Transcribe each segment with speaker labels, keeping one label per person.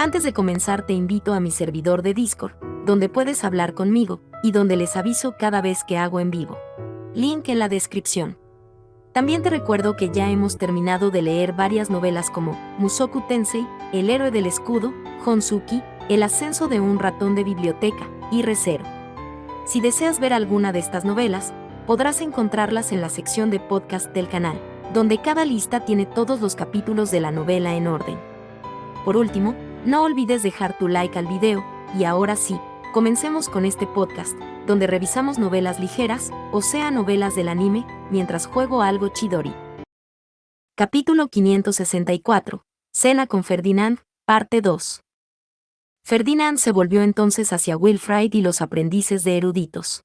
Speaker 1: Antes de comenzar te invito a mi servidor de Discord, donde puedes hablar conmigo, y donde les aviso cada vez que hago en vivo. Link en la descripción. También te recuerdo que ya hemos terminado de leer varias novelas como Mushoku Tensei, El héroe del escudo, Honsuki, El ascenso de un ratón de biblioteca, y Re:Zero. Si deseas ver alguna de estas novelas, podrás encontrarlas en la sección de podcast del canal, donde cada lista tiene todos los capítulos de la novela en orden. Por último, no olvides dejar tu like al video, y ahora sí, comencemos con este podcast, donde revisamos novelas ligeras, o sea novelas del anime, mientras juego algo Chidori. Capítulo 564. Cena con Ferdinand, parte 2. Ferdinand se volvió entonces hacia Wilfrid y los aprendices de eruditos.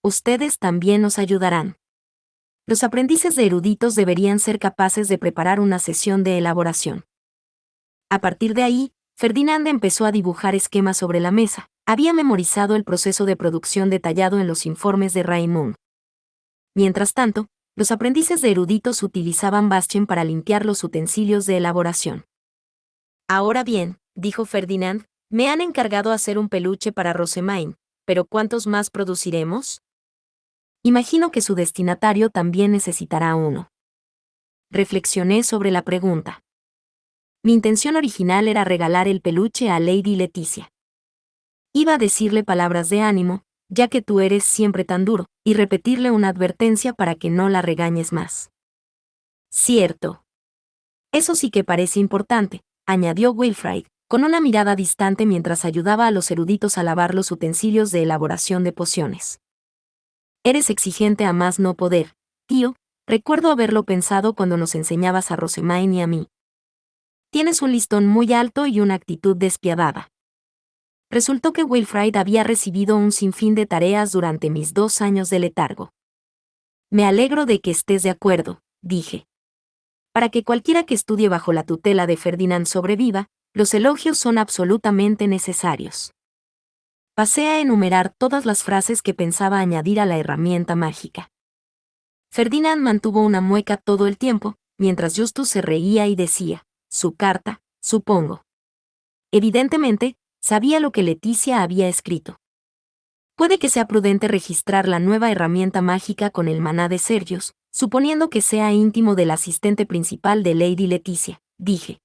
Speaker 1: Ustedes también nos ayudarán. Los aprendices de eruditos deberían ser capaces de preparar una sesión de elaboración. A partir de ahí, Ferdinand empezó a dibujar esquemas sobre la mesa. Había memorizado el proceso de producción detallado en los informes de Raimund. Mientras tanto, los aprendices de eruditos utilizaban Bastian para limpiar los utensilios de elaboración. Ahora bien, dijo Ferdinand, me han encargado hacer un peluche para Rosemain, pero ¿cuántos más produciremos? Imagino que su destinatario también necesitará uno. Reflexioné sobre la pregunta. Mi intención original era regalar el peluche a Lady Leticia. Iba a decirle palabras de ánimo, ya que tú eres siempre tan duro, y repetirle una advertencia para que no la regañes más. Cierto. Eso sí que parece importante, añadió Wilfrid, con una mirada distante mientras ayudaba a los eruditos a lavar los utensilios de elaboración de pociones. Eres exigente a más no poder, tío, recuerdo haberlo pensado cuando nos enseñabas a Rosemain y a mí. Tienes un listón muy alto y una actitud despiadada. Resultó que Wilfrid había recibido un sinfín de tareas durante mis 2 años de letargo. Me alegro de que estés de acuerdo, dije. Para que cualquiera que estudie bajo la tutela de Ferdinand sobreviva, los elogios son absolutamente necesarios. Pasé a enumerar todas las frases que pensaba añadir a la herramienta mágica. Ferdinand mantuvo una mueca todo el tiempo, mientras Justus se reía y decía, su carta, supongo. Evidentemente, sabía lo que Leticia había escrito. Puede que sea prudente registrar la nueva herramienta mágica con el maná de Sergius, suponiendo que sea íntimo del asistente principal de Lady Leticia, dije.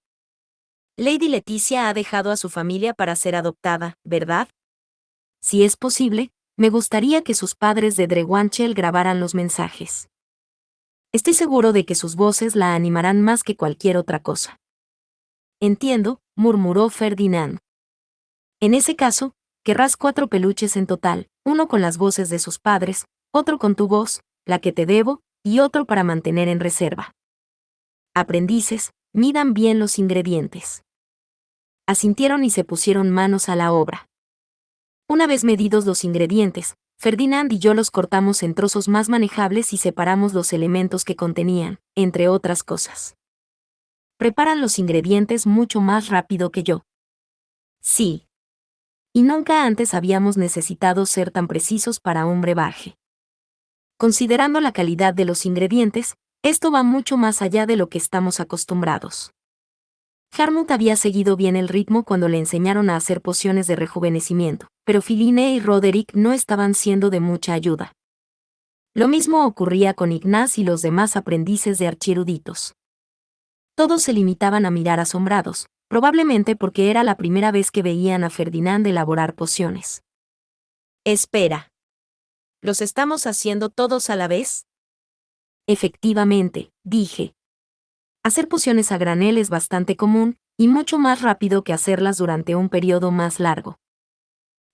Speaker 1: Lady Leticia ha dejado a su familia para ser adoptada, ¿verdad? Si es posible, me gustaría que sus padres de Drewanchel grabaran los mensajes. Estoy seguro de que sus voces la animarán más que cualquier otra cosa. Entiendo, murmuró Ferdinand. En ese caso, querrás 4 peluches en total, uno con las voces de sus padres, otro con tu voz, la que te debo, y otro para mantener en reserva. Aprendices, midan bien los ingredientes. Asintieron y se pusieron manos a la obra. Una vez medidos los ingredientes, Ferdinand y yo los cortamos en trozos más manejables y separamos los elementos que contenían, entre otras cosas. Preparan los ingredientes mucho más rápido que yo. Sí. Y nunca antes habíamos necesitado ser tan precisos para un brebaje. Considerando la calidad de los ingredientes, esto va mucho más allá de lo que estamos acostumbrados. Harmut había seguido bien el ritmo cuando le enseñaron a hacer pociones de rejuvenecimiento, pero Filine y Roderick no estaban siendo de mucha ayuda. Lo mismo ocurría con Ignaz y los demás aprendices de archieruditos. Todos se limitaban a mirar asombrados, probablemente porque era la primera vez que veían a Ferdinand elaborar pociones. Espera. ¿Los estamos haciendo todos a la vez? Efectivamente, dije. Hacer pociones a granel es bastante común, y mucho más rápido que hacerlas durante un periodo más largo.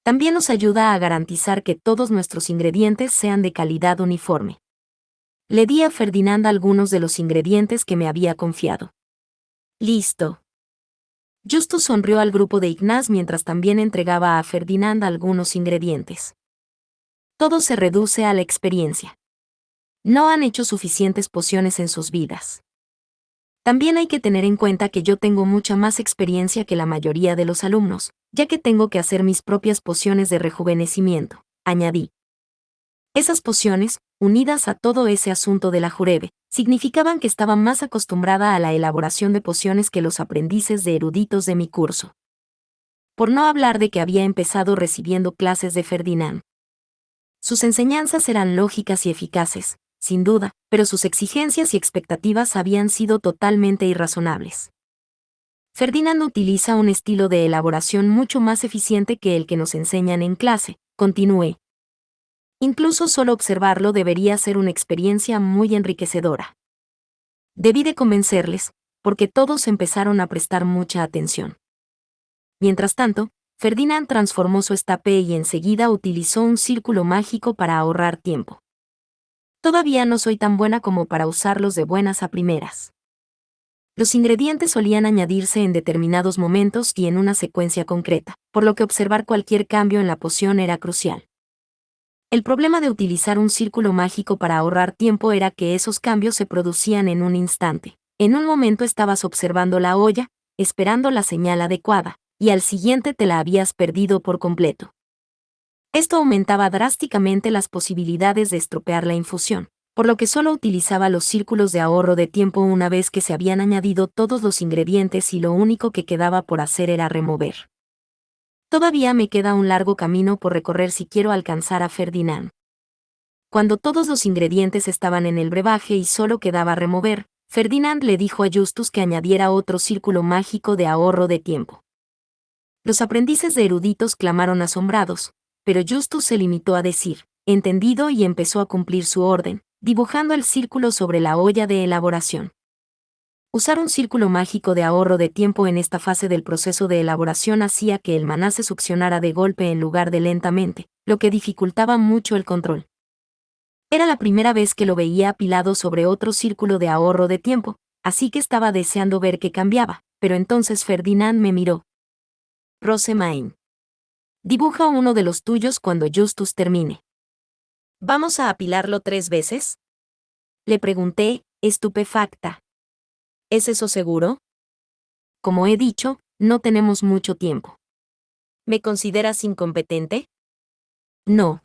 Speaker 1: También nos ayuda a garantizar que todos nuestros ingredientes sean de calidad uniforme. Le di a Ferdinand algunos de los ingredientes que me había confiado. Listo. Justus sonrió al grupo de Ignaz mientras también entregaba a Ferdinand algunos ingredientes. Todo se reduce a la experiencia. No han hecho suficientes pociones en sus vidas. También hay que tener en cuenta que yo tengo mucha más experiencia que la mayoría de los alumnos, ya que tengo que hacer mis propias pociones de rejuvenecimiento, añadí. Esas pociones, unidas a todo ese asunto de la jurebe, significaban que estaba más acostumbrada a la elaboración de pociones que los aprendices de eruditos de mi curso. Por no hablar de que había empezado recibiendo clases de Ferdinand. Sus enseñanzas eran lógicas y eficaces, sin duda, pero sus exigencias y expectativas habían sido totalmente irrazonables. Ferdinand utiliza un estilo de elaboración mucho más eficiente que el que nos enseñan en clase, continué. Incluso solo observarlo debería ser una experiencia muy enriquecedora. Debí de convencerles, porque todos empezaron a prestar mucha atención. Mientras tanto, Ferdinand transformó su estape y enseguida utilizó un círculo mágico para ahorrar tiempo. Todavía no soy tan buena como para usarlos de buenas a primeras. Los ingredientes solían añadirse en determinados momentos y en una secuencia concreta, por lo que observar cualquier cambio en la poción era crucial. El problema de utilizar un círculo mágico para ahorrar tiempo era que esos cambios se producían en un instante. En un momento estabas observando la olla, esperando la señal adecuada, y al siguiente te la habías perdido por completo. Esto aumentaba drásticamente las posibilidades de estropear la infusión, por lo que solo utilizaba los círculos de ahorro de tiempo una vez que se habían añadido todos los ingredientes y lo único que quedaba por hacer era remover. Todavía me queda un largo camino por recorrer si quiero alcanzar a Ferdinand. Cuando todos los ingredientes estaban en el brebaje y solo quedaba remover, Ferdinand le dijo a Justus que añadiera otro círculo mágico de ahorro de tiempo. Los aprendices de eruditos clamaron asombrados, pero Justus se limitó a decir, entendido, y empezó a cumplir su orden, dibujando el círculo sobre la olla de elaboración. Usar un círculo mágico de ahorro de tiempo en esta fase del proceso de elaboración hacía que el maná se succionara de golpe en lugar de lentamente, lo que dificultaba mucho el control. Era la primera vez que lo veía apilado sobre otro círculo de ahorro de tiempo, así que estaba deseando ver qué cambiaba, pero entonces Ferdinand me miró. Rosemain. Dibuja uno de los tuyos cuando Justus termine. ¿Vamos a apilarlo 3 veces? Le pregunté, estupefacta. ¿Es eso seguro? Como he dicho, no tenemos mucho tiempo. ¿Me consideras incompetente? No.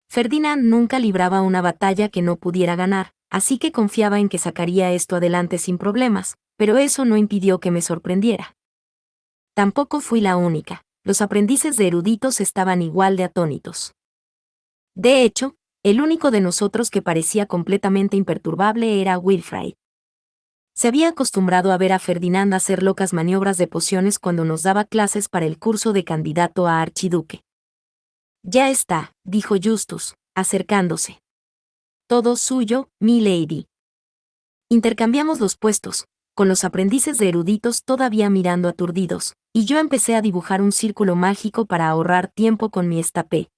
Speaker 1: Ferdinand nunca libraba una batalla que no pudiera ganar, así que confiaba en que sacaría esto adelante sin problemas, pero eso no impidió que me sorprendiera. Tampoco fui la única, los aprendices de eruditos estaban igual de atónitos. De hecho, el único de nosotros que parecía completamente imperturbable era Wilfrid. Se había acostumbrado a ver a Ferdinand hacer locas maniobras de pociones cuando nos daba clases para el curso de candidato a archiduque. Ya está, dijo Justus, acercándose. Todo suyo, mi lady. Intercambiamos los puestos, con los aprendices de eruditos todavía mirando aturdidos, y yo empecé a dibujar un círculo mágico para ahorrar tiempo con mi estape.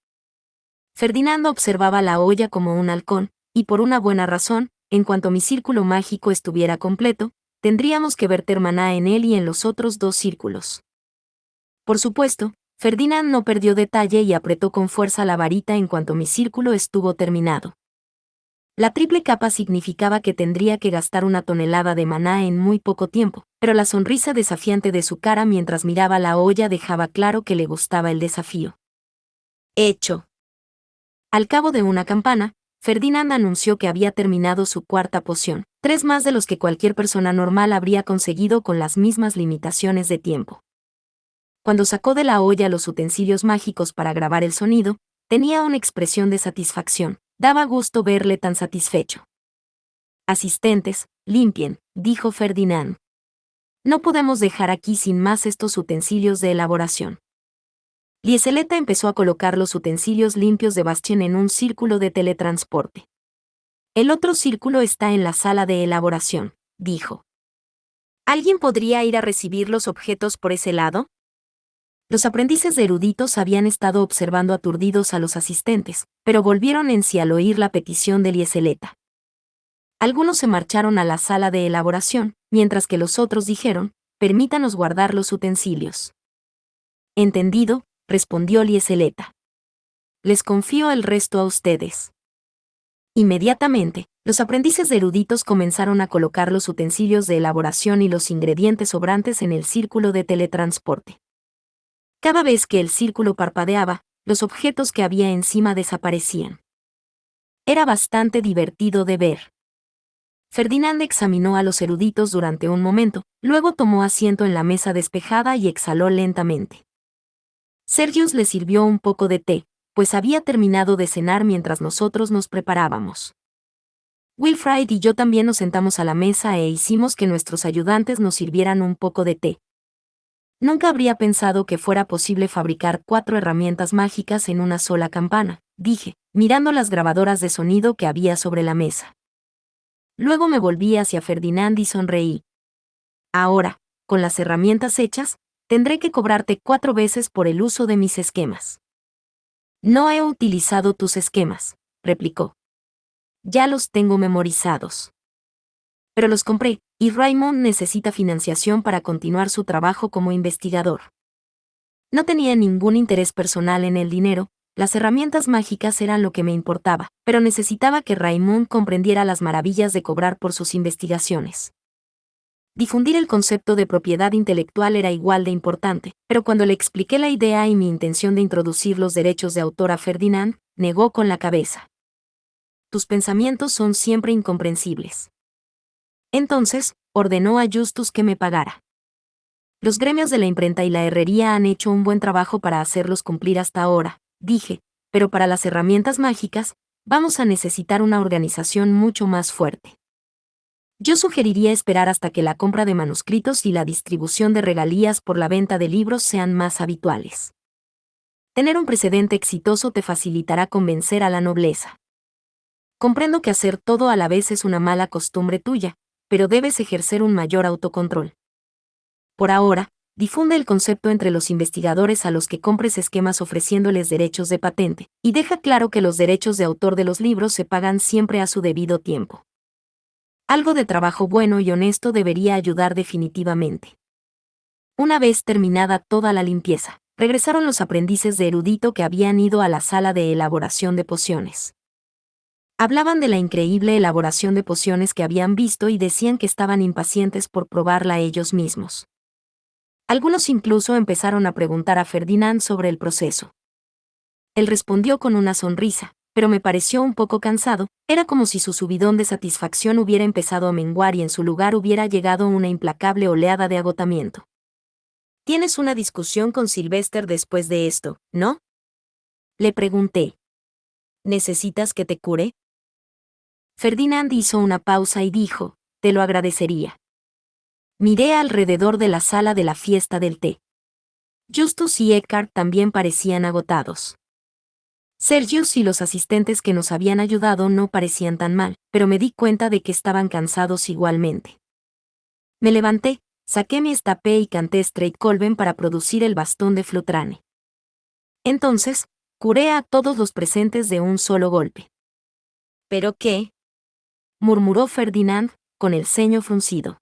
Speaker 1: Ferdinand observaba la olla como un halcón, y por una buena razón, en cuanto mi círculo mágico estuviera completo, tendríamos que verter maná en él y en los otros 2 círculos. Por supuesto, Ferdinand no perdió detalle y apretó con fuerza la varita en cuanto mi círculo estuvo terminado. La triple capa significaba que tendría que gastar 1 tonelada de maná en muy poco tiempo, pero la sonrisa desafiante de su cara mientras miraba la olla dejaba claro que le gustaba el desafío. Hecho. Al cabo de una campana, Ferdinand anunció que había terminado su 4ª poción, 3 más de los que cualquier persona normal habría conseguido con las mismas limitaciones de tiempo. Cuando sacó de la olla los utensilios mágicos para grabar el sonido, tenía una expresión de satisfacción. Daba gusto verle tan satisfecho. Asistentes, limpien, dijo Ferdinand. No podemos dejar aquí sin más estos utensilios de elaboración. Lieseleta empezó a colocar los utensilios limpios de Bastien en un círculo de teletransporte. El otro círculo está en la sala de elaboración, dijo. ¿Alguien podría ir a recibir los objetos por ese lado? Los aprendices de eruditos habían estado observando aturdidos a los asistentes, pero volvieron en sí al oír la petición de Lieseleta. Algunos se marcharon a la sala de elaboración, mientras que los otros dijeron, permítanos guardar los utensilios. Entendido, respondió Lieseleta. Les confío el resto a ustedes. Inmediatamente, los aprendices de eruditos comenzaron a colocar los utensilios de elaboración y los ingredientes sobrantes en el círculo de teletransporte. Cada vez que el círculo parpadeaba, los objetos que había encima desaparecían. Era bastante divertido de ver. Ferdinand examinó a los eruditos durante un momento, luego tomó asiento en la mesa despejada y exhaló lentamente. Sergius le sirvió un poco de té, pues había terminado de cenar mientras nosotros nos preparábamos. Wilfrid y yo también nos sentamos a la mesa e hicimos que nuestros ayudantes nos sirvieran un poco de té. Nunca habría pensado que fuera posible fabricar 4 herramientas mágicas en una sola campana, dije, mirando las grabadoras de sonido que había sobre la mesa. Luego me volví hacia Ferdinand y sonreí. Ahora, con las herramientas hechas, tendré que cobrarte 4 veces por el uso de mis esquemas. No he utilizado tus esquemas, replicó. Ya los tengo memorizados. Pero los compré, y Raymond necesita financiación para continuar su trabajo como investigador. No tenía ningún interés personal en el dinero, las herramientas mágicas eran lo que me importaba, pero necesitaba que Raymond comprendiera las maravillas de cobrar por sus investigaciones. Difundir el concepto de propiedad intelectual era igual de importante, pero cuando le expliqué la idea y mi intención de introducir los derechos de autor a Ferdinand, negó con la cabeza. Tus pensamientos son siempre incomprensibles. Entonces, ordenó a Justus que me pagara. Los gremios de la imprenta y la herrería han hecho un buen trabajo para hacerlos cumplir hasta ahora, dije, pero para las herramientas mágicas, vamos a necesitar una organización mucho más fuerte. Yo sugeriría esperar hasta que la compra de manuscritos y la distribución de regalías por la venta de libros sean más habituales. Tener un precedente exitoso te facilitará convencer a la nobleza. Comprendo que hacer todo a la vez es una mala costumbre tuya, pero debes ejercer un mayor autocontrol. Por ahora, difunde el concepto entre los investigadores a los que compres esquemas ofreciéndoles derechos de patente, y deja claro que los derechos de autor de los libros se pagan siempre a su debido tiempo. Algo de trabajo bueno y honesto debería ayudar definitivamente. Una vez terminada toda la limpieza, regresaron los aprendices de erudito que habían ido a la sala de elaboración de pociones. Hablaban de la increíble elaboración de pociones que habían visto y decían que estaban impacientes por probarla ellos mismos. Algunos incluso empezaron a preguntar a Ferdinand sobre el proceso. Él respondió con una sonrisa, pero me pareció un poco cansado, era como si su subidón de satisfacción hubiera empezado a menguar y en su lugar hubiera llegado una implacable oleada de agotamiento. ¿Tienes una discusión con Sylvester después de esto, no? Le pregunté. ¿Necesitas que te cure? Ferdinand hizo una pausa y dijo, te lo agradecería. Miré alrededor de la sala de la fiesta del té. Justus y Eckhart también parecían agotados. Sergius y los asistentes que nos habían ayudado no parecían tan mal, pero me di cuenta de que estaban cansados igualmente. Me levanté, saqué mi estapé y canté Streitkölben para producir el bastón de Flutrane. Entonces, curé a todos los presentes de un solo golpe. ¿Pero qué?, murmuró Ferdinand, con el ceño fruncido.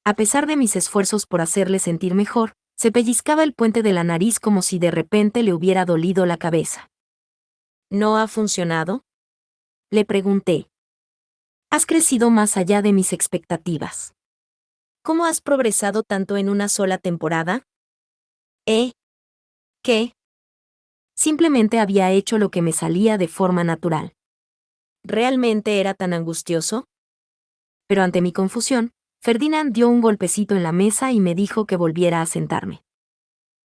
Speaker 1: A pesar de mis esfuerzos por hacerle sentir mejor, se pellizcaba el puente de la nariz como si de repente le hubiera dolido la cabeza. ¿No ha funcionado?, le pregunté. Has crecido más allá de mis expectativas. ¿Cómo has progresado tanto en una sola temporada? ¿Qué? Simplemente había hecho lo que me salía de forma natural. ¿Realmente era tan angustioso? Pero ante mi confusión, Ferdinand dio un golpecito en la mesa y me dijo que volviera a sentarme.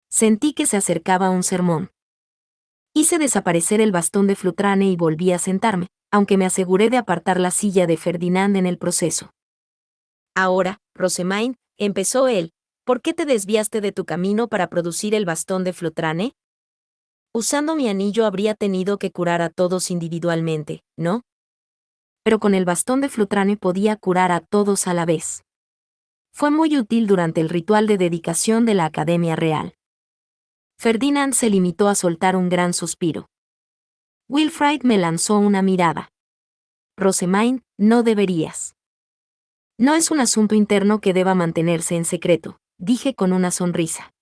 Speaker 1: Sentí que se acercaba un sermón. Hice desaparecer el bastón de Flutrane y volví a sentarme, aunque me aseguré de apartar la silla de Ferdinand en el proceso. Ahora, Rosemain, empezó él, ¿por qué te desviaste de tu camino para producir el bastón de Flutrane? Usando mi anillo habría tenido que curar a todos individualmente, ¿no? Pero con el bastón de Flutrane podía curar a todos a la vez. Fue muy útil durante el ritual de dedicación de la Academia Real. Ferdinand se limitó a soltar un gran suspiro. Wilfrid me lanzó una mirada. Rosemain, no deberías. No es un asunto interno que deba mantenerse en secreto, dije con una sonrisa.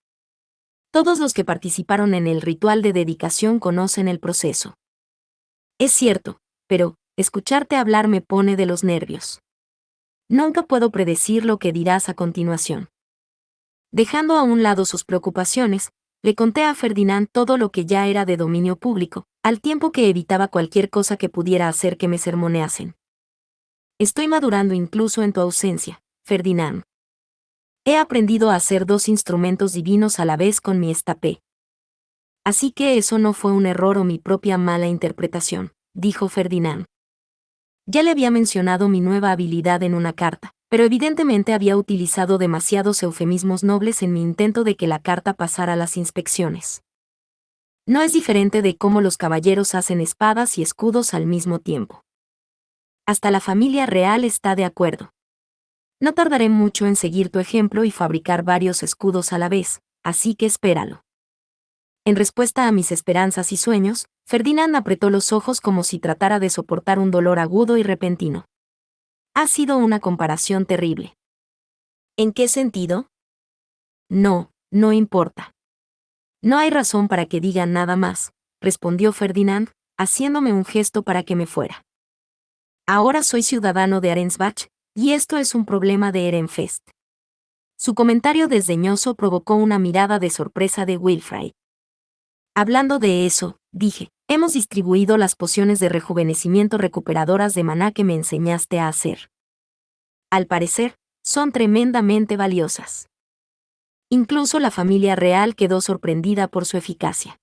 Speaker 1: Todos los que participaron en el ritual de dedicación conocen el proceso. Es cierto, pero escucharte hablar me pone de los nervios. Nunca puedo predecir lo que dirás a continuación. Dejando a un lado sus preocupaciones, le conté a Ferdinand todo lo que ya era de dominio público, al tiempo que evitaba cualquier cosa que pudiera hacer que me sermoneasen. Estoy madurando incluso en tu ausencia, Ferdinand. He aprendido a hacer dos instrumentos divinos a la vez con mi estape. Así que eso no fue un error o mi propia mala interpretación, dijo Ferdinand. Ya le había mencionado mi nueva habilidad en una carta, pero evidentemente había utilizado demasiados eufemismos nobles en mi intento de que la carta pasara las inspecciones. No es diferente de cómo los caballeros hacen espadas y escudos al mismo tiempo. Hasta la familia real está de acuerdo. No tardaré mucho en seguir tu ejemplo y fabricar varios escudos a la vez, así que espéralo. En respuesta a mis esperanzas y sueños, Ferdinand apretó los ojos como si tratara de soportar un dolor agudo y repentino. Ha sido una comparación terrible. ¿En qué sentido? No, no importa. No hay razón para que diga nada más, respondió Ferdinand, haciéndome un gesto para que me fuera. Ahora soy ciudadano de Arensbach, y esto es un problema de Ehrenfest. Su comentario desdeñoso provocó una mirada de sorpresa de Wilfrid. Hablando de eso, dije, hemos distribuido las pociones de rejuvenecimiento recuperadoras de maná que me enseñaste a hacer. Al parecer, son tremendamente valiosas. Incluso la familia real quedó sorprendida por su eficacia.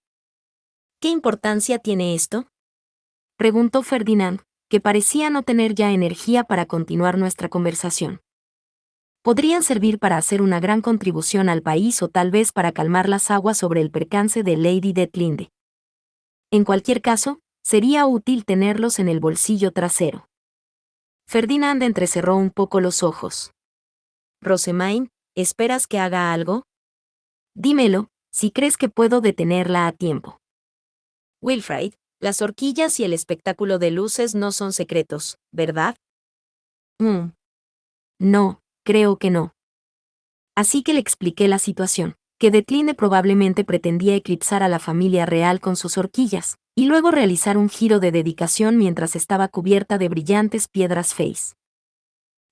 Speaker 1: ¿Qué importancia tiene esto?, preguntó Ferdinand, que parecía no tener ya energía para continuar nuestra conversación. Podrían servir para hacer una gran contribución al país o tal vez para calmar las aguas sobre el percance de Lady Detlinde. En cualquier caso, sería útil tenerlos en el bolsillo trasero. Ferdinand entrecerró un poco los ojos. Rosemaine, ¿esperas que haga algo? Dímelo, si crees que puedo detenerla a tiempo. Wilfrid, las horquillas y el espectáculo de luces no son secretos, ¿verdad? No, creo que no. Así que le expliqué la situación, que Detlinde probablemente pretendía eclipsar a la familia real con sus horquillas, y luego realizar un giro de dedicación mientras estaba cubierta de brillantes piedras Face.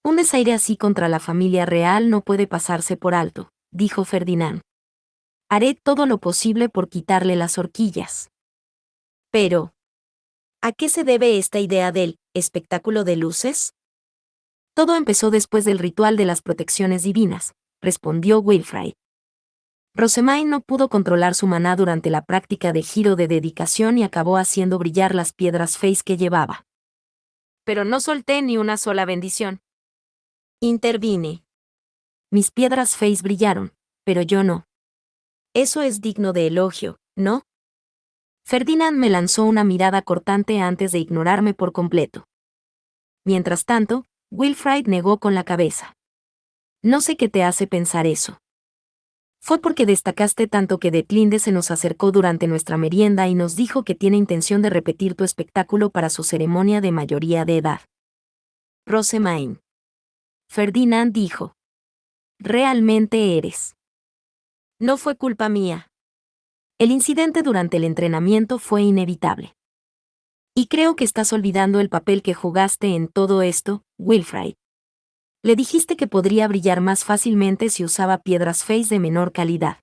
Speaker 1: Un desaire así contra la familia real no puede pasarse por alto, dijo Ferdinand. Haré todo lo posible por quitarle las horquillas. Pero, ¿a qué se debe esta idea del espectáculo de luces? Todo empezó después del ritual de las protecciones divinas, respondió Wilfrid. Rosemaine no pudo controlar su maná durante la práctica de giro de dedicación y acabó haciendo brillar las piedras Face que llevaba. Pero no solté ni una sola bendición. Intervine. Mis piedras Face brillaron, pero yo no. Eso es digno de elogio, ¿no? Ferdinand me lanzó una mirada cortante antes de ignorarme por completo. Mientras tanto, Wilfrid negó con la cabeza. No sé qué te hace pensar eso. Fue porque destacaste tanto que Detlinde se nos acercó durante nuestra merienda y nos dijo que tiene intención de repetir tu espectáculo para su ceremonia de mayoría de edad. Rosemaine. Ferdinand dijo. Realmente eres. No fue culpa mía. El incidente durante el entrenamiento fue inevitable. Y creo que estás olvidando el papel que jugaste en todo esto, Wilfrid. Le dijiste que podría brillar más fácilmente si usaba piedras Face de menor calidad.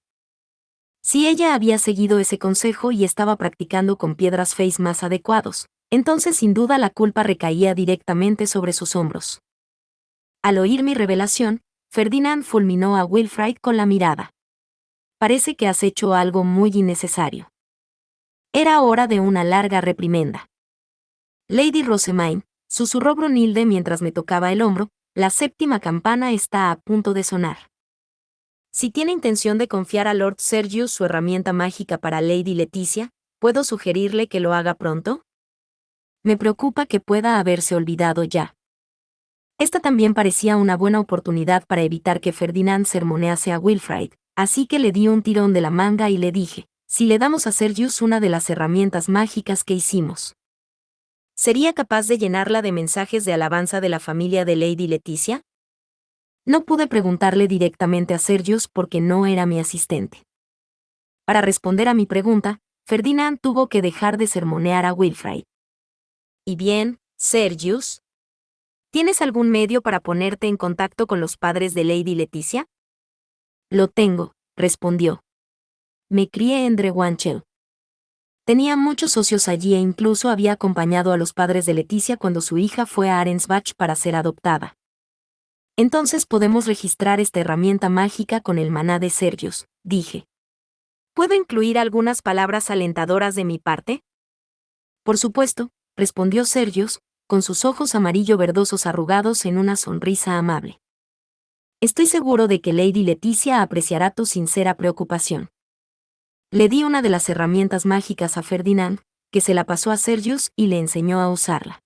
Speaker 1: Si ella había seguido ese consejo y estaba practicando con piedras Face más adecuados, entonces sin duda la culpa recaía directamente sobre sus hombros. Al oír mi revelación, Ferdinand fulminó a Wilfrid con la mirada. Parece que has hecho algo muy innecesario. Era hora de una larga reprimenda. Lady Rosemaine, susurró Brunhilde mientras me tocaba el hombro, la séptima campana está a punto de sonar. Si tiene intención de confiar a Lord Sergius su herramienta mágica para Lady Leticia, ¿puedo sugerirle que lo haga pronto? Me preocupa que pueda haberse olvidado ya. Esta también parecía una buena oportunidad para evitar que Ferdinand sermonease a Wilfrid, así que le di un tirón de la manga y le dije, si le damos a Sergius una de las herramientas mágicas que hicimos, ¿sería capaz de llenarla de mensajes de alabanza de la familia de Lady Leticia? No pude preguntarle directamente a Sergius porque no era mi asistente. Para responder a mi pregunta, Ferdinand tuvo que dejar de sermonear a Wilfrid. ¿Y bien, Sergius? ¿Tienes algún medio para ponerte en contacto con los padres de Lady Leticia? Lo tengo, respondió. Me crié en Drewanchel. Tenía muchos socios allí e incluso había acompañado a los padres de Leticia cuando su hija fue a Arensbach para ser adoptada. Entonces podemos registrar esta herramienta mágica con el maná de Sergius, dije. ¿Puedo incluir algunas palabras alentadoras de mi parte? Por supuesto, respondió Sergius, con sus ojos amarillo verdosos arrugados en una sonrisa amable. Estoy seguro de que Lady Leticia apreciará tu sincera preocupación. Le di una de las herramientas mágicas a Ferdinand, que se la pasó a Sergius y le enseñó a usarla.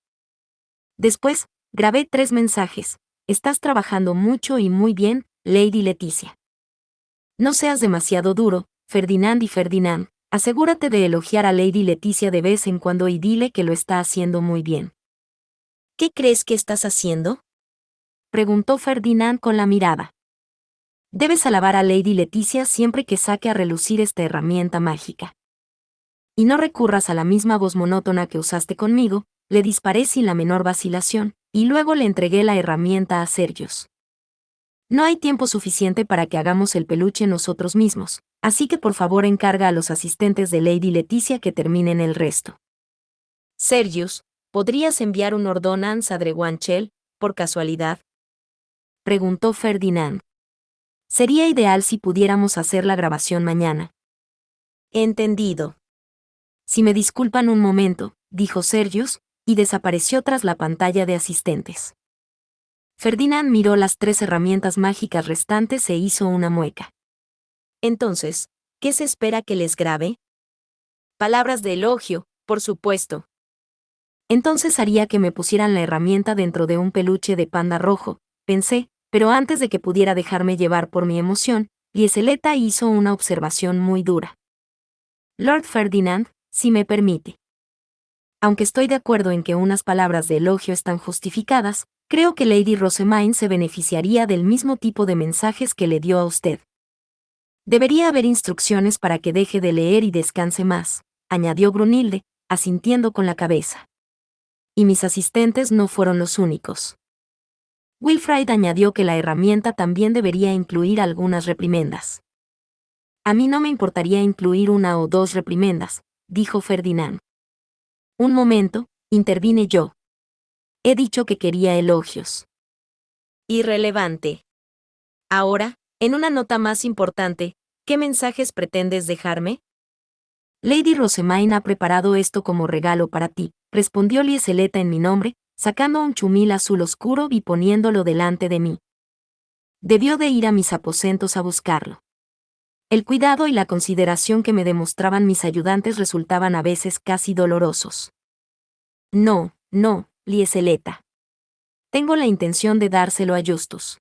Speaker 1: Después, grabé 3 mensajes. Estás trabajando mucho y muy bien, Lady Leticia. No seas demasiado duro, Ferdinand y Ferdinand, asegúrate de elogiar a Lady Leticia de vez en cuando y dile que lo está haciendo muy bien. ¿Qué crees que estás haciendo? Preguntó Ferdinand con la mirada. Debes alabar a Lady Leticia siempre que saque a relucir esta herramienta mágica. Y no recurras a la misma voz monótona que usaste conmigo, le disparé sin la menor vacilación, y luego le entregué la herramienta a Sergius. No hay tiempo suficiente para que hagamos el peluche nosotros mismos, así que por favor encarga a los asistentes de Lady Leticia que terminen el resto. Sergius, ¿podrías enviar un ordonnance a Drewanchel, por casualidad? Preguntó Ferdinand. Sería ideal si pudiéramos hacer la grabación mañana. Entendido. Si me disculpan un momento, dijo Sergius, y desapareció tras la pantalla de asistentes. Ferdinand miró las 3 herramientas mágicas restantes e hizo una mueca. Entonces, ¿qué se espera que les grabe? Palabras de elogio, por supuesto. Entonces haría que me pusieran la herramienta dentro de un peluche de panda rojo, pensé, pero antes de que pudiera dejarme llevar por mi emoción, Lieseleta hizo una observación muy dura. Lord Ferdinand, si me permite. Aunque estoy de acuerdo en que unas palabras de elogio están justificadas, creo que Lady Rosamine se beneficiaría del mismo tipo de mensajes que le dio a usted. Debería haber instrucciones para que deje de leer y descanse más, añadió Brunilde, asintiendo con la cabeza. Y mis asistentes no fueron los únicos. Wilfrid añadió que la herramienta también debería incluir algunas reprimendas. A mí no me importaría incluir 1 o 2 reprimendas, dijo Ferdinand. Un momento, intervine yo. He dicho que quería elogios. Irrelevante. Ahora, en una nota más importante, ¿qué mensajes pretendes dejarme? Lady Rosamine ha preparado esto como regalo para ti, respondió Lieseleta en mi nombre, sacando un chumil azul oscuro y poniéndolo delante de mí. Debió de ir a mis aposentos a buscarlo. El cuidado y la consideración que me demostraban mis ayudantes resultaban a veces casi dolorosos. No, Lieseleta. Tengo la intención de dárselo a Justus.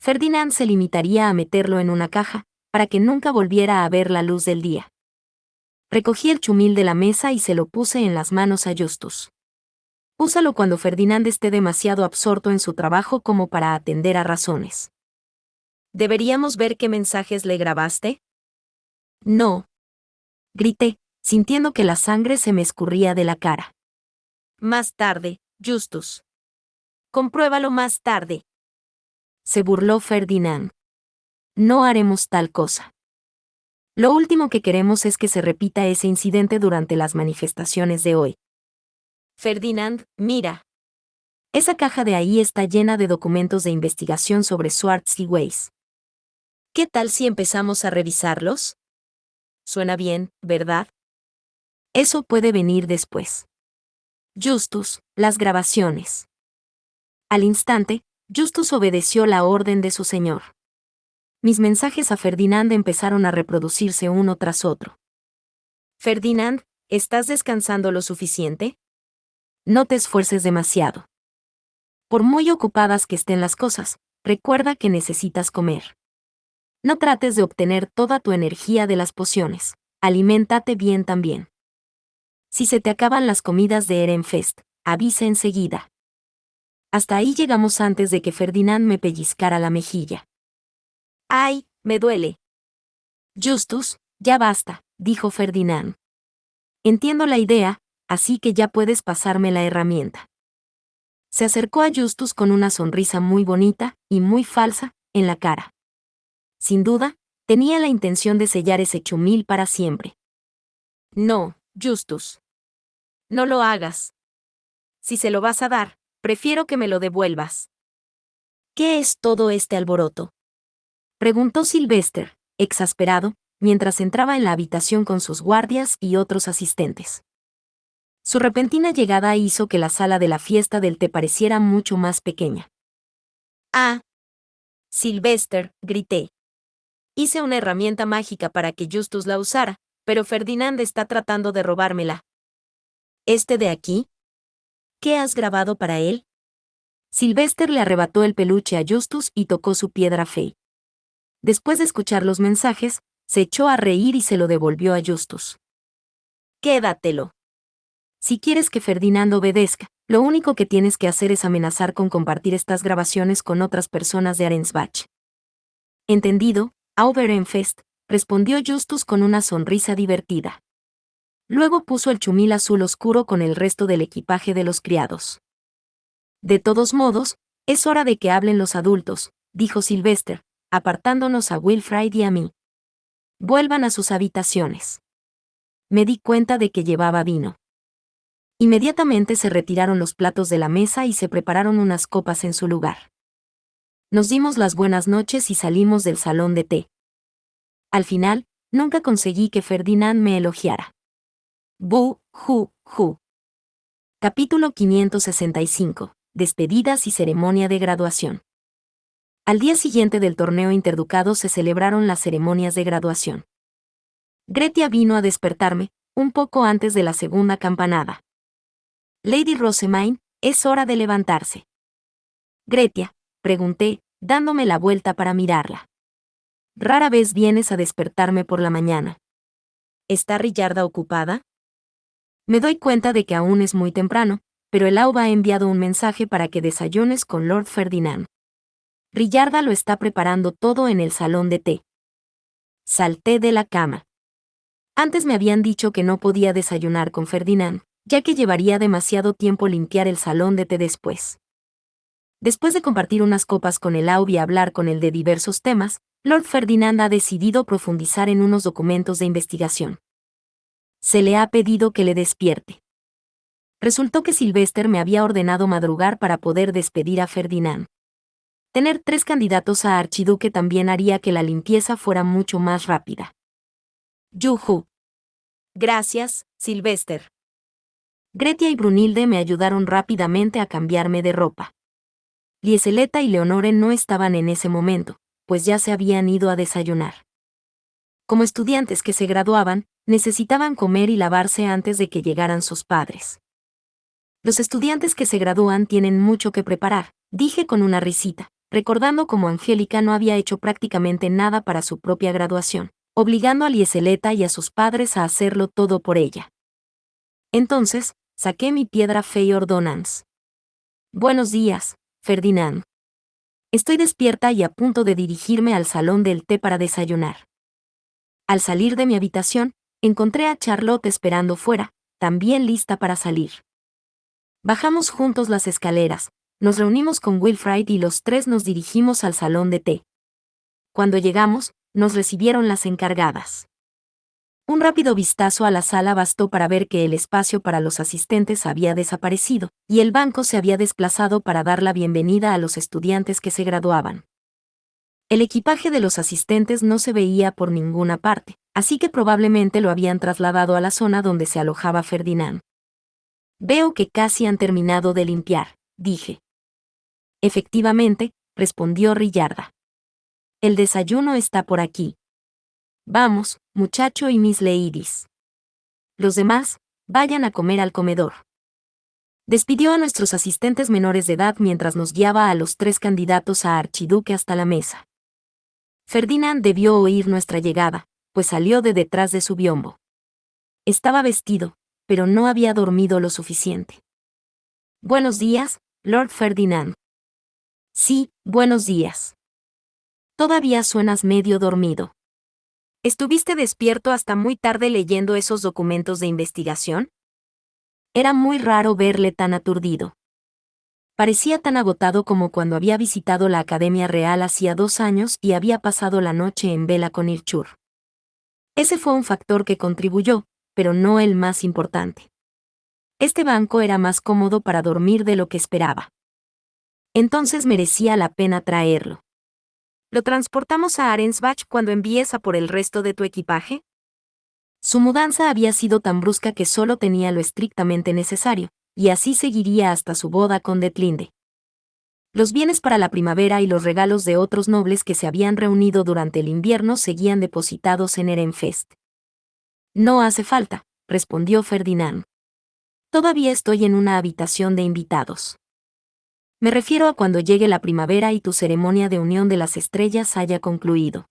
Speaker 1: Ferdinand se limitaría a meterlo en una caja, para que nunca volviera a ver la luz del día. Recogí el chumil de la mesa y se lo puse en las manos a Justus. Úsalo cuando Ferdinand esté demasiado absorto en su trabajo como para atender a razones. ¿Deberíamos ver qué mensajes le grabaste? No. Grité, sintiendo que la sangre se me escurría de la cara. Más tarde, Justus. Compruébalo más tarde. Se burló Ferdinand. No haremos tal cosa. Lo último que queremos es que se repita ese incidente durante las manifestaciones de hoy. Ferdinand, mira. Esa caja de ahí está llena de documentos de investigación sobre Swartz y Weiss. ¿Qué tal si empezamos a revisarlos? Suena bien, ¿verdad? Eso puede venir después. Justus, las grabaciones. Al instante, Justus obedeció la orden de su señor. Mis mensajes a Ferdinand empezaron a reproducirse uno tras otro. Ferdinand, ¿estás descansando lo suficiente? No te esfuerces demasiado. Por muy ocupadas que estén las cosas, recuerda que necesitas comer. No trates de obtener toda tu energía de las pociones. Aliméntate bien también. Si se te acaban las comidas de Ehrenfest, avisa enseguida. Hasta ahí llegamos antes de que Ferdinand me pellizcara la mejilla. ¡Ay, me duele! Justus, ya basta, dijo Ferdinand. Entiendo la idea, así que ya puedes pasarme la herramienta. Se acercó a Justus con una sonrisa muy bonita, y muy falsa, en la cara. Sin duda, tenía la intención de sellar ese chumil para siempre. No, Justus. No lo hagas. Si se lo vas a dar, prefiero que me lo devuelvas. ¿Qué es todo este alboroto?, preguntó Sylvester, exasperado, mientras entraba en la habitación con sus guardias y otros asistentes. Su repentina llegada hizo que la sala de la fiesta del té pareciera mucho más pequeña. «Ah, Sylvester», grité. Hice una herramienta mágica para que Justus la usara, pero Ferdinand está tratando de robármela. ¿Este de aquí? ¿Qué has grabado para él? Sylvester le arrebató el peluche a Justus y tocó su piedra Fey. Después de escuchar los mensajes, se echó a reír y se lo devolvió a Justus. Quédatelo. Si quieres que Ferdinand obedezca, lo único que tienes que hacer es amenazar con compartir estas grabaciones con otras personas de Arensbach. Entendido, Auberenfest, respondió Justus con una sonrisa divertida. Luego puso el chumil azul oscuro con el resto del equipaje de los criados. De todos modos, es hora de que hablen los adultos, dijo Sylvester, apartándonos a Wilfrid y a mí. Vuelvan a sus habitaciones. Me di cuenta de que llevaba vino. Inmediatamente se retiraron los platos de la mesa y se prepararon unas copas en su lugar. Nos dimos las buenas noches y salimos del salón de té. Al final, nunca conseguí que Ferdinand me elogiara. Bu, ju, ju. Capítulo 565. Despedidas y ceremonia de graduación. Al día siguiente del torneo interducado se celebraron las ceremonias de graduación. Gretia vino a despertarme, un poco antes de la segunda campanada. Lady Rosamine, es hora de levantarse. Gretia, pregunté, dándome la vuelta para mirarla. Rara vez vienes a despertarme por la mañana. ¿Está Riarda ocupada? Me doy cuenta de que aún es muy temprano, pero el Auba ha enviado un mensaje para que desayunes con Lord Ferdinand. Riarda lo está preparando todo en el salón de té. Salté de la cama. Antes me habían dicho que no podía desayunar con Ferdinand, ya que llevaría demasiado tiempo limpiar el salón de té después. Después de compartir unas copas con el Aub y hablar con él de diversos temas, Lord Ferdinand ha decidido profundizar en unos documentos de investigación. Se le ha pedido que le despierte. Resultó que Sylvester me había ordenado madrugar para poder despedir a Ferdinand. Tener 3 candidatos a archiduque también haría que la limpieza fuera mucho más rápida. Yuhu. Gracias, Sylvester. Gretia y Brunilde me ayudaron rápidamente a cambiarme de ropa. Lieseleta y Leonore no estaban en ese momento, pues ya se habían ido a desayunar. Como estudiantes que se graduaban, necesitaban comer y lavarse antes de que llegaran sus padres. Los estudiantes que se gradúan tienen mucho que preparar, dije con una risita, recordando cómo Angélica no había hecho prácticamente nada para su propia graduación, obligando a Lieseleta y a sus padres a hacerlo todo por ella. Entonces, saqué mi piedra Fey Ordonance. Buenos días, Ferdinand. Estoy despierta y a punto de dirigirme al salón del té para desayunar. Al salir de mi habitación, encontré a Charlotte esperando fuera, también lista para salir. Bajamos juntos las escaleras, nos reunimos con Wilfrid y los 3 nos dirigimos al salón de té. Cuando llegamos, nos recibieron las encargadas. Un rápido vistazo a la sala bastó para ver que el espacio para los asistentes había desaparecido, y el banco se había desplazado para dar la bienvenida a los estudiantes que se graduaban. El equipaje de los asistentes no se veía por ninguna parte, así que probablemente lo habían trasladado a la zona donde se alojaba Ferdinand. Veo que casi han terminado de limpiar, dije. Efectivamente, respondió Riarda. El desayuno está por aquí. Vamos, muchacho y mis ladies. Los demás, vayan a comer al comedor. Despidió a nuestros asistentes menores de edad mientras nos guiaba a los 3 candidatos a archiduque hasta la mesa. Ferdinand debió oír nuestra llegada, pues salió de detrás de su biombo. Estaba vestido, pero no había dormido lo suficiente. Buenos días, Lord Ferdinand. Sí, buenos días. Todavía suenas medio dormido. ¿Estuviste despierto hasta muy tarde leyendo esos documentos de investigación? Era muy raro verle tan aturdido. Parecía tan agotado como cuando había visitado la Academia Real hacía 2 años y había pasado la noche en vela con Ilchur. Ese fue un factor que contribuyó, pero no el más importante. Este banco era más cómodo para dormir de lo que esperaba. Entonces merecía la pena traerlo. ¿Lo transportamos a Arensbach cuando envíes a por el resto de tu equipaje? Su mudanza había sido tan brusca que solo tenía lo estrictamente necesario, y así seguiría hasta su boda con Detlinde. Los bienes para la primavera y los regalos de otros nobles que se habían reunido durante el invierno seguían depositados en Ehrenfest. No hace falta, respondió Ferdinand. Todavía estoy en una habitación de invitados. Me refiero a cuando llegue la primavera y tu ceremonia de unión de las estrellas haya concluido.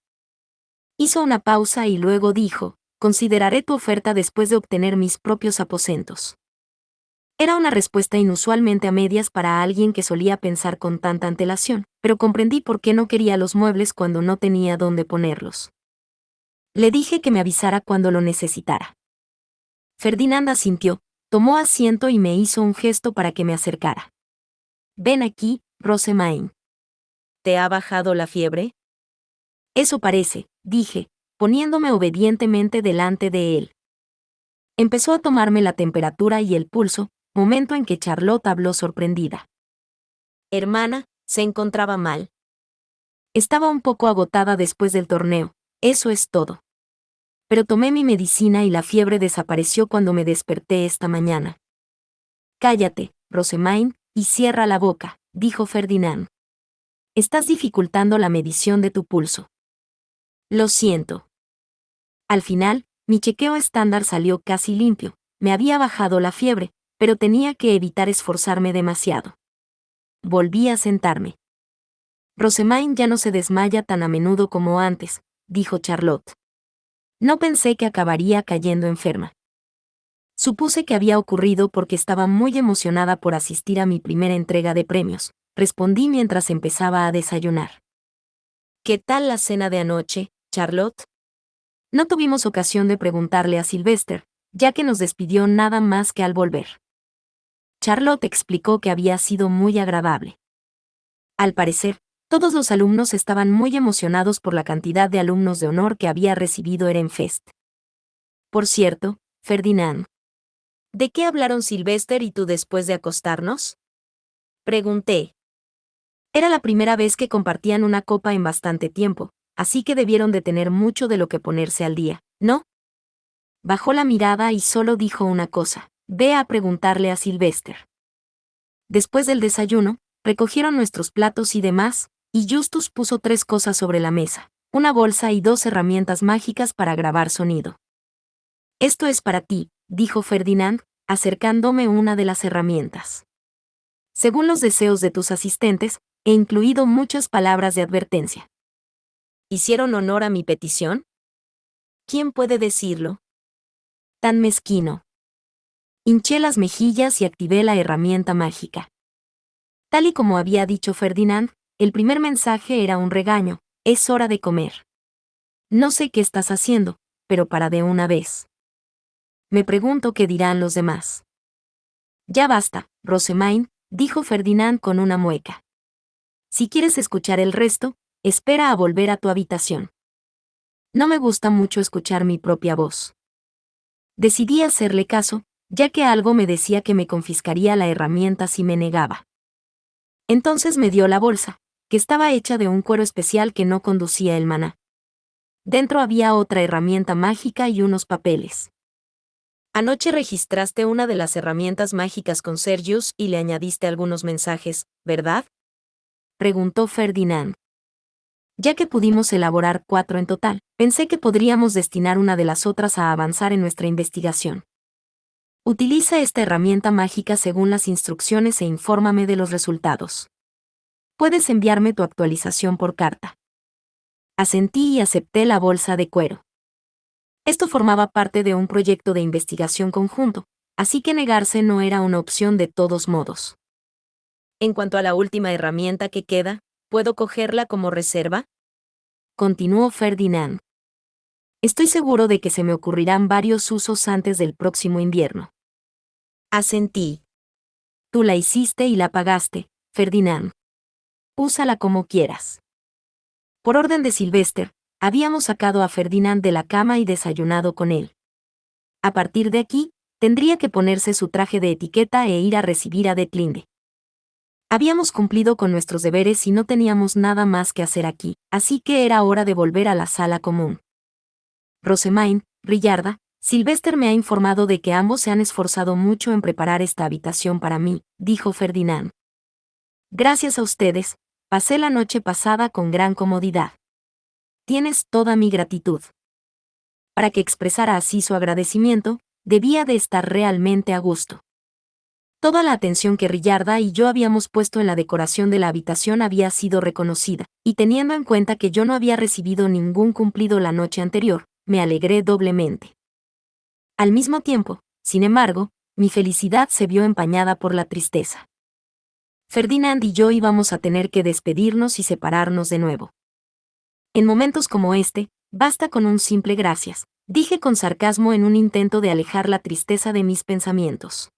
Speaker 1: Hizo una pausa y luego dijo, consideraré tu oferta después de obtener mis propios aposentos. Era una respuesta inusualmente a medias para alguien que solía pensar con tanta antelación, pero comprendí por qué no quería los muebles cuando no tenía dónde ponerlos. Le dije que me avisara cuando lo necesitara. Ferdinand asintió, tomó asiento y me hizo un gesto para que me acercara. Ven aquí, Rosemaine. ¿Te ha bajado la fiebre? Eso parece, dije, poniéndome obedientemente delante de él. Empezó a tomarme la temperatura y el pulso, momento en que Charlotte habló sorprendida. Hermana, se encontraba mal. Estaba un poco agotada después del torneo, eso es todo. Pero tomé mi medicina y la fiebre desapareció cuando me desperté esta mañana. Cállate, Rosemaine, y cierra la boca, dijo Ferdinand. Estás dificultando la medición de tu pulso. Lo siento. Al final, mi chequeo estándar salió casi limpio, me había bajado la fiebre, pero tenía que evitar esforzarme demasiado. Volví a sentarme. Rosemaine ya no se desmaya tan a menudo como antes, dijo Charlotte. No pensé que acabaría cayendo enferma. Supuse que había ocurrido porque estaba muy emocionada por asistir a mi primera entrega de premios, respondí mientras empezaba a desayunar. ¿Qué tal la cena de anoche, Charlotte? No tuvimos ocasión de preguntarle a Sylvester, ya que nos despidió nada más que al volver. Charlotte explicó que había sido muy agradable. Al parecer, todos los alumnos estaban muy emocionados por la cantidad de alumnos de honor que había recibido Ehrenfest. Por cierto, Ferdinand. ¿De qué hablaron Sylvester y tú después de acostarnos? Pregunté. Era la primera vez que compartían una copa en bastante tiempo, así que debieron de tener mucho de lo que ponerse al día, ¿no? Bajó la mirada y solo dijo una cosa, ve a preguntarle a Sylvester. Después del desayuno, recogieron nuestros platos y demás, y Justus puso 3 cosas sobre la mesa, una bolsa y 2 herramientas mágicas para grabar sonido. Esto es para ti, dijo Ferdinand, acercándome una de las herramientas. Según los deseos de tus asistentes, he incluido muchas palabras de advertencia. ¿Hicieron honor a mi petición? ¿Quién puede decirlo? Tan mezquino. Hinché las mejillas y activé la herramienta mágica. Tal y como había dicho Ferdinand, el primer mensaje era un regaño, es hora de comer. No sé qué estás haciendo, pero para de una vez. Me pregunto qué dirán los demás. Ya basta, Rosemaine, dijo Ferdinand con una mueca. Si quieres escuchar el resto, espera a volver a tu habitación. No me gusta mucho escuchar mi propia voz. Decidí hacerle caso, ya que algo me decía que me confiscaría la herramienta si me negaba. Entonces me dio la bolsa, que estaba hecha de un cuero especial que no conducía el maná. Dentro había otra herramienta mágica y unos papeles. Anoche registraste una de las herramientas mágicas con Sergius y le añadiste algunos mensajes, ¿verdad? Preguntó Ferdinand. Ya que pudimos elaborar 4 en total, pensé que podríamos destinar una de las otras a avanzar en nuestra investigación. Utiliza esta herramienta mágica según las instrucciones e infórmame de los resultados. Puedes enviarme tu actualización por carta. Asentí y acepté la bolsa de cuero. Esto formaba parte de un proyecto de investigación conjunto, así que negarse no era una opción de todos modos. En cuanto a la última herramienta que queda, ¿puedo cogerla como reserva? Continuó Ferdinand. Estoy seguro de que se me ocurrirán varios usos antes del próximo invierno. Asentí. Tú la hiciste y la pagaste, Ferdinand. Úsala como quieras. Por orden de Sylvester, habíamos sacado a Ferdinand de la cama y desayunado con él. A partir de aquí, tendría que ponerse su traje de etiqueta e ir a recibir a Detlinde. Habíamos cumplido con nuestros deberes y no teníamos nada más que hacer aquí, así que era hora de volver a la sala común. Rosemaine, Rillarda, Sylvester me ha informado de que ambos se han esforzado mucho en preparar esta habitación para mí, dijo Ferdinand. Gracias a ustedes, pasé la noche pasada con gran comodidad. Tienes toda mi gratitud. Para que expresara así su agradecimiento, debía de estar realmente a gusto. Toda la atención que Rillarda y yo habíamos puesto en la decoración de la habitación había sido reconocida, y teniendo en cuenta que yo no había recibido ningún cumplido la noche anterior, me alegré doblemente. Al mismo tiempo, sin embargo, mi felicidad se vio empañada por la tristeza. Ferdinand y yo íbamos a tener que despedirnos y separarnos de nuevo. En momentos como este, basta con un simple gracias, dije con sarcasmo en un intento de alejar la tristeza de mis pensamientos.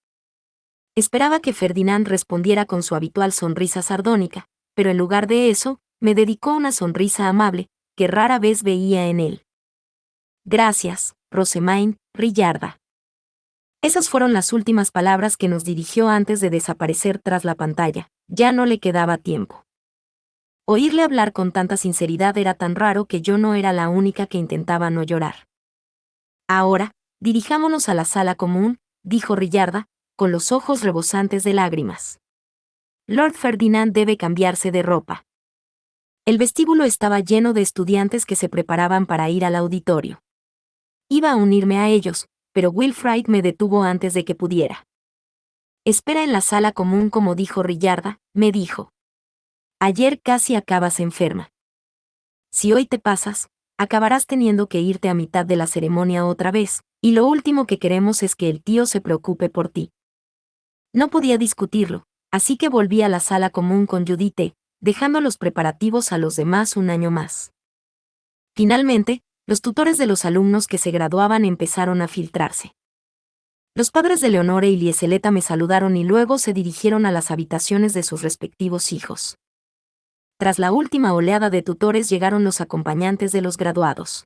Speaker 1: Esperaba que Ferdinand respondiera con su habitual sonrisa sardónica, pero en lugar de eso, me dedicó una sonrisa amable, que rara vez veía en él. Gracias, Rosemaine, Rillarda. Esas fueron las últimas palabras que nos dirigió antes de desaparecer tras la pantalla. Ya no le quedaba tiempo. Oírle hablar con tanta sinceridad era tan raro que yo no era la única que intentaba no llorar. Ahora, dirijámonos a la sala común, dijo Rillarda, con los ojos rebosantes de lágrimas. Lord Ferdinand debe cambiarse de ropa. El vestíbulo estaba lleno de estudiantes que se preparaban para ir al auditorio. Iba a unirme a ellos, pero Wilfrid me detuvo antes de que pudiera. Espera en la sala común como dijo Rillarda, me dijo. Ayer casi acabas enferma. Si hoy te pasas, acabarás teniendo que irte a mitad de la ceremonia otra vez, y lo último que queremos es que el tío se preocupe por ti. No podía discutirlo, así que volví a la sala común con Judith, dejando los preparativos a los demás un año más. Finalmente, los tutores de los alumnos que se graduaban empezaron a filtrarse. Los padres de Leonore y Lieseleta me saludaron y luego se dirigieron a las habitaciones de sus respectivos hijos. Tras la última oleada de tutores llegaron los acompañantes de los graduados.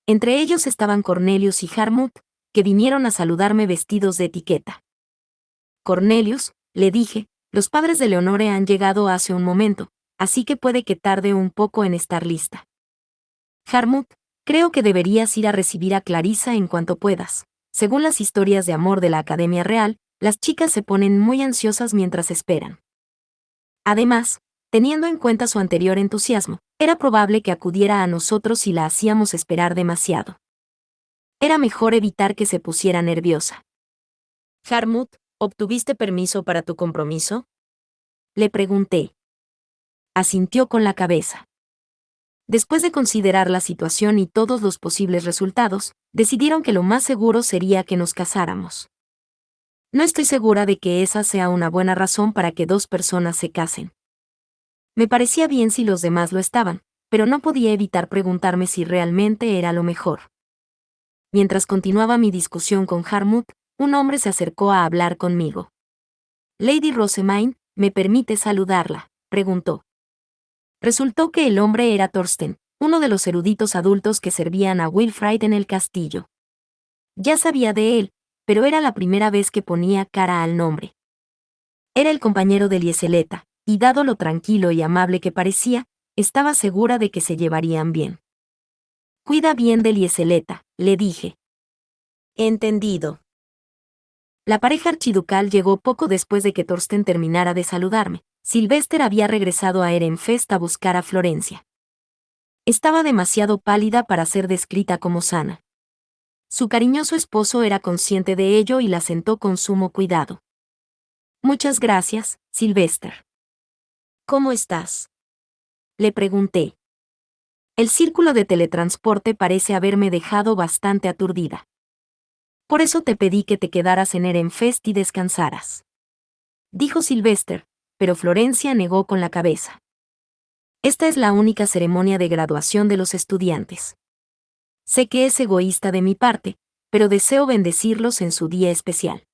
Speaker 1: Entre ellos estaban Cornelius y Harmut, que vinieron a saludarme vestidos de etiqueta. Cornelius, le dije, los padres de Leonore han llegado hace un momento, así que puede que tarde un poco en estar lista. Harmut, creo que deberías ir a recibir a Clarissa en cuanto puedas. Según las historias de amor de la Academia Real, las chicas se ponen muy ansiosas mientras esperan. Además, teniendo en cuenta su anterior entusiasmo, era probable que acudiera a nosotros si la hacíamos esperar demasiado. Era mejor evitar que se pusiera nerviosa. Harmut, ¿obtuviste permiso para tu compromiso? Le pregunté. Asintió con la cabeza. Después de considerar la situación y todos los posibles resultados, decidieron que lo más seguro sería que nos casáramos. No estoy segura de que esa sea una buena razón para que dos personas se casen. Me parecía bien si los demás lo estaban, pero no podía evitar preguntarme si realmente era lo mejor. Mientras continuaba mi discusión con Harmut, un hombre se acercó a hablar conmigo. Lady Rosemaine, ¿me permite saludarla?, preguntó. Resultó que el hombre era Thorsten, uno de los eruditos adultos que servían a Wilfrid en el castillo. Ya sabía de él, pero era la primera vez que ponía cara al nombre. Era el compañero de Lieseleta, y dado lo tranquilo y amable que parecía, estaba segura de que se llevarían bien. Cuida bien de Lieseleta, le dije. Entendido. La pareja archiducal llegó poco después de que Thorsten terminara de saludarme. Sylvester había regresado a Ehrenfest a buscar a Florencia. Estaba demasiado pálida para ser descrita como sana. Su cariñoso esposo era consciente de ello y la sentó con sumo cuidado. Muchas gracias, Sylvester. ¿Cómo estás?, le pregunté. El círculo de teletransporte parece haberme dejado bastante aturdida. Por eso te pedí que te quedaras en Ehrenfest y descansaras, dijo Sylvester, pero Florencia negó con la cabeza. Esta es la única ceremonia de graduación de los estudiantes. Sé que es egoísta de mi parte, pero deseo bendecirlos en su día especial.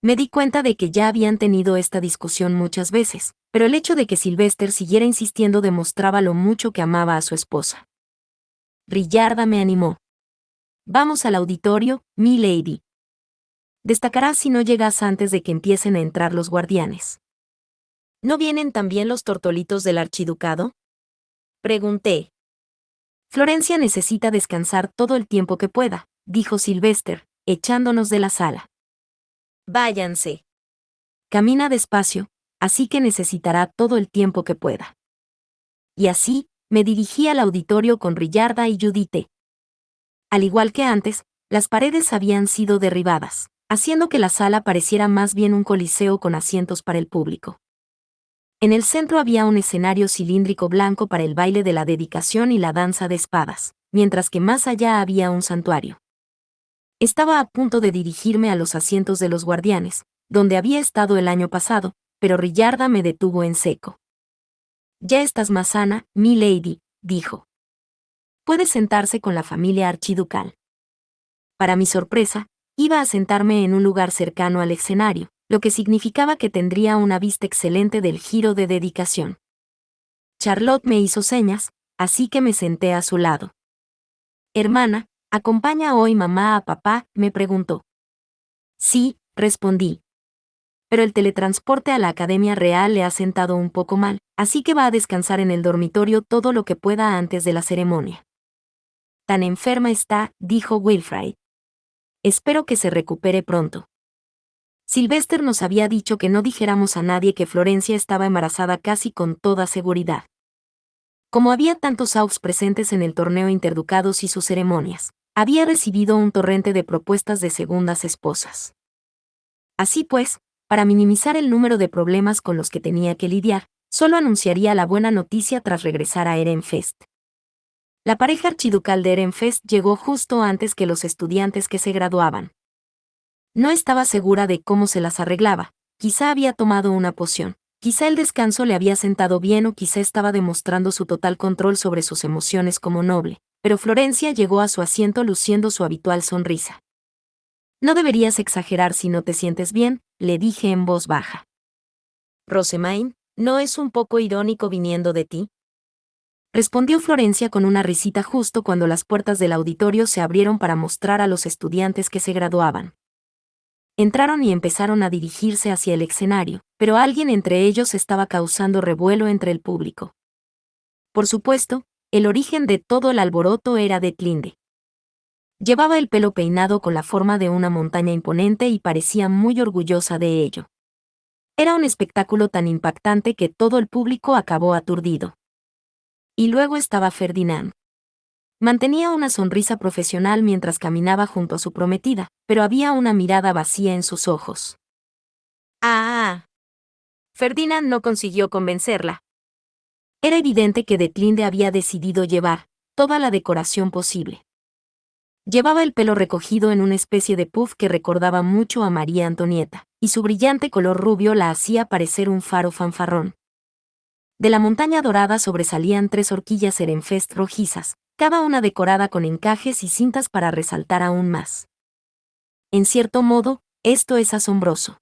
Speaker 1: Me di cuenta de que ya habían tenido esta discusión muchas veces, pero el hecho de que Sylvester siguiera insistiendo demostraba lo mucho que amaba a su esposa. Rillarda me animó. Vamos al auditorio, mi lady. Destacarás si no llegas antes de que empiecen a entrar los guardianes. ¿No vienen también los tortolitos del archiducado? Pregunté. Florencia necesita descansar todo el tiempo que pueda, dijo Sylvester, echándonos de la sala. Váyanse. Camina despacio, así que necesitará todo el tiempo que pueda. Y así, me dirigí al auditorio con Rillarda y Judite. Al igual que antes, las paredes habían sido derribadas, haciendo que la sala pareciera más bien un coliseo con asientos para el público. En el centro había un escenario cilíndrico blanco para el baile de la dedicación y la danza de espadas, mientras que más allá había un santuario. Estaba a punto de dirigirme a los asientos de los guardianes, donde había estado el año pasado, pero Rillarda me detuvo en seco. Ya estás más sana, mi lady, dijo. Puede sentarse con la familia archiducal. Para mi sorpresa, iba a sentarme en un lugar cercano al escenario, lo que significaba que tendría una vista excelente del giro de dedicación. Charlotte me hizo señas, así que me senté a su lado. Hermana, ¿acompaña hoy mamá a papá?, me preguntó. Sí, respondí. Pero el teletransporte a la Academia Real le ha sentado un poco mal, así que va a descansar en el dormitorio todo lo que pueda antes de la ceremonia. Tan enferma está, dijo Wilfrid. Espero que se recupere pronto. Sylvester nos había dicho que no dijéramos a nadie que Florencia estaba embarazada casi con toda seguridad. Como había tantos Aux presentes en el torneo interducados y sus ceremonias, había recibido un torrente de propuestas de segundas esposas. Así pues, para minimizar el número de problemas con los que tenía que lidiar, solo anunciaría la buena noticia tras regresar a Ehrenfest. La pareja archiducal de Ehrenfest llegó justo antes que los estudiantes que se graduaban. No estaba segura de cómo se las arreglaba, quizá había tomado una poción, quizá el descanso le había sentado bien o quizá estaba demostrando su total control sobre sus emociones como noble, pero Florencia llegó a su asiento luciendo su habitual sonrisa. No deberías exagerar si no te sientes bien, le dije en voz baja. Rosemaine, ¿no es un poco irónico viniendo de ti? Respondió Florencia con una risita justo cuando las puertas del auditorio se abrieron para mostrar a los estudiantes que se graduaban. Entraron y empezaron a dirigirse hacia el escenario, pero alguien entre ellos estaba causando revuelo entre el público. Por supuesto, el origen de todo el alboroto era Detlinde. Llevaba el pelo peinado con la forma de una montaña imponente y parecía muy orgullosa de ello. Era un espectáculo tan impactante que todo el público acabó aturdido. Y luego estaba Ferdinand. Mantenía una sonrisa profesional mientras caminaba junto a su prometida, pero había una mirada vacía en sus ojos. ¡Ah! Ferdinand no consiguió convencerla. Era evidente que Detlinde había decidido llevar toda la decoración posible. Llevaba el pelo recogido en una especie de puff que recordaba mucho a María Antonieta, y su brillante color rubio la hacía parecer un faro fanfarrón. De la montaña dorada sobresalían 3 horquillas Ehrenfest rojizas, cada una decorada con encajes y cintas para resaltar aún más. En cierto modo, esto es asombroso.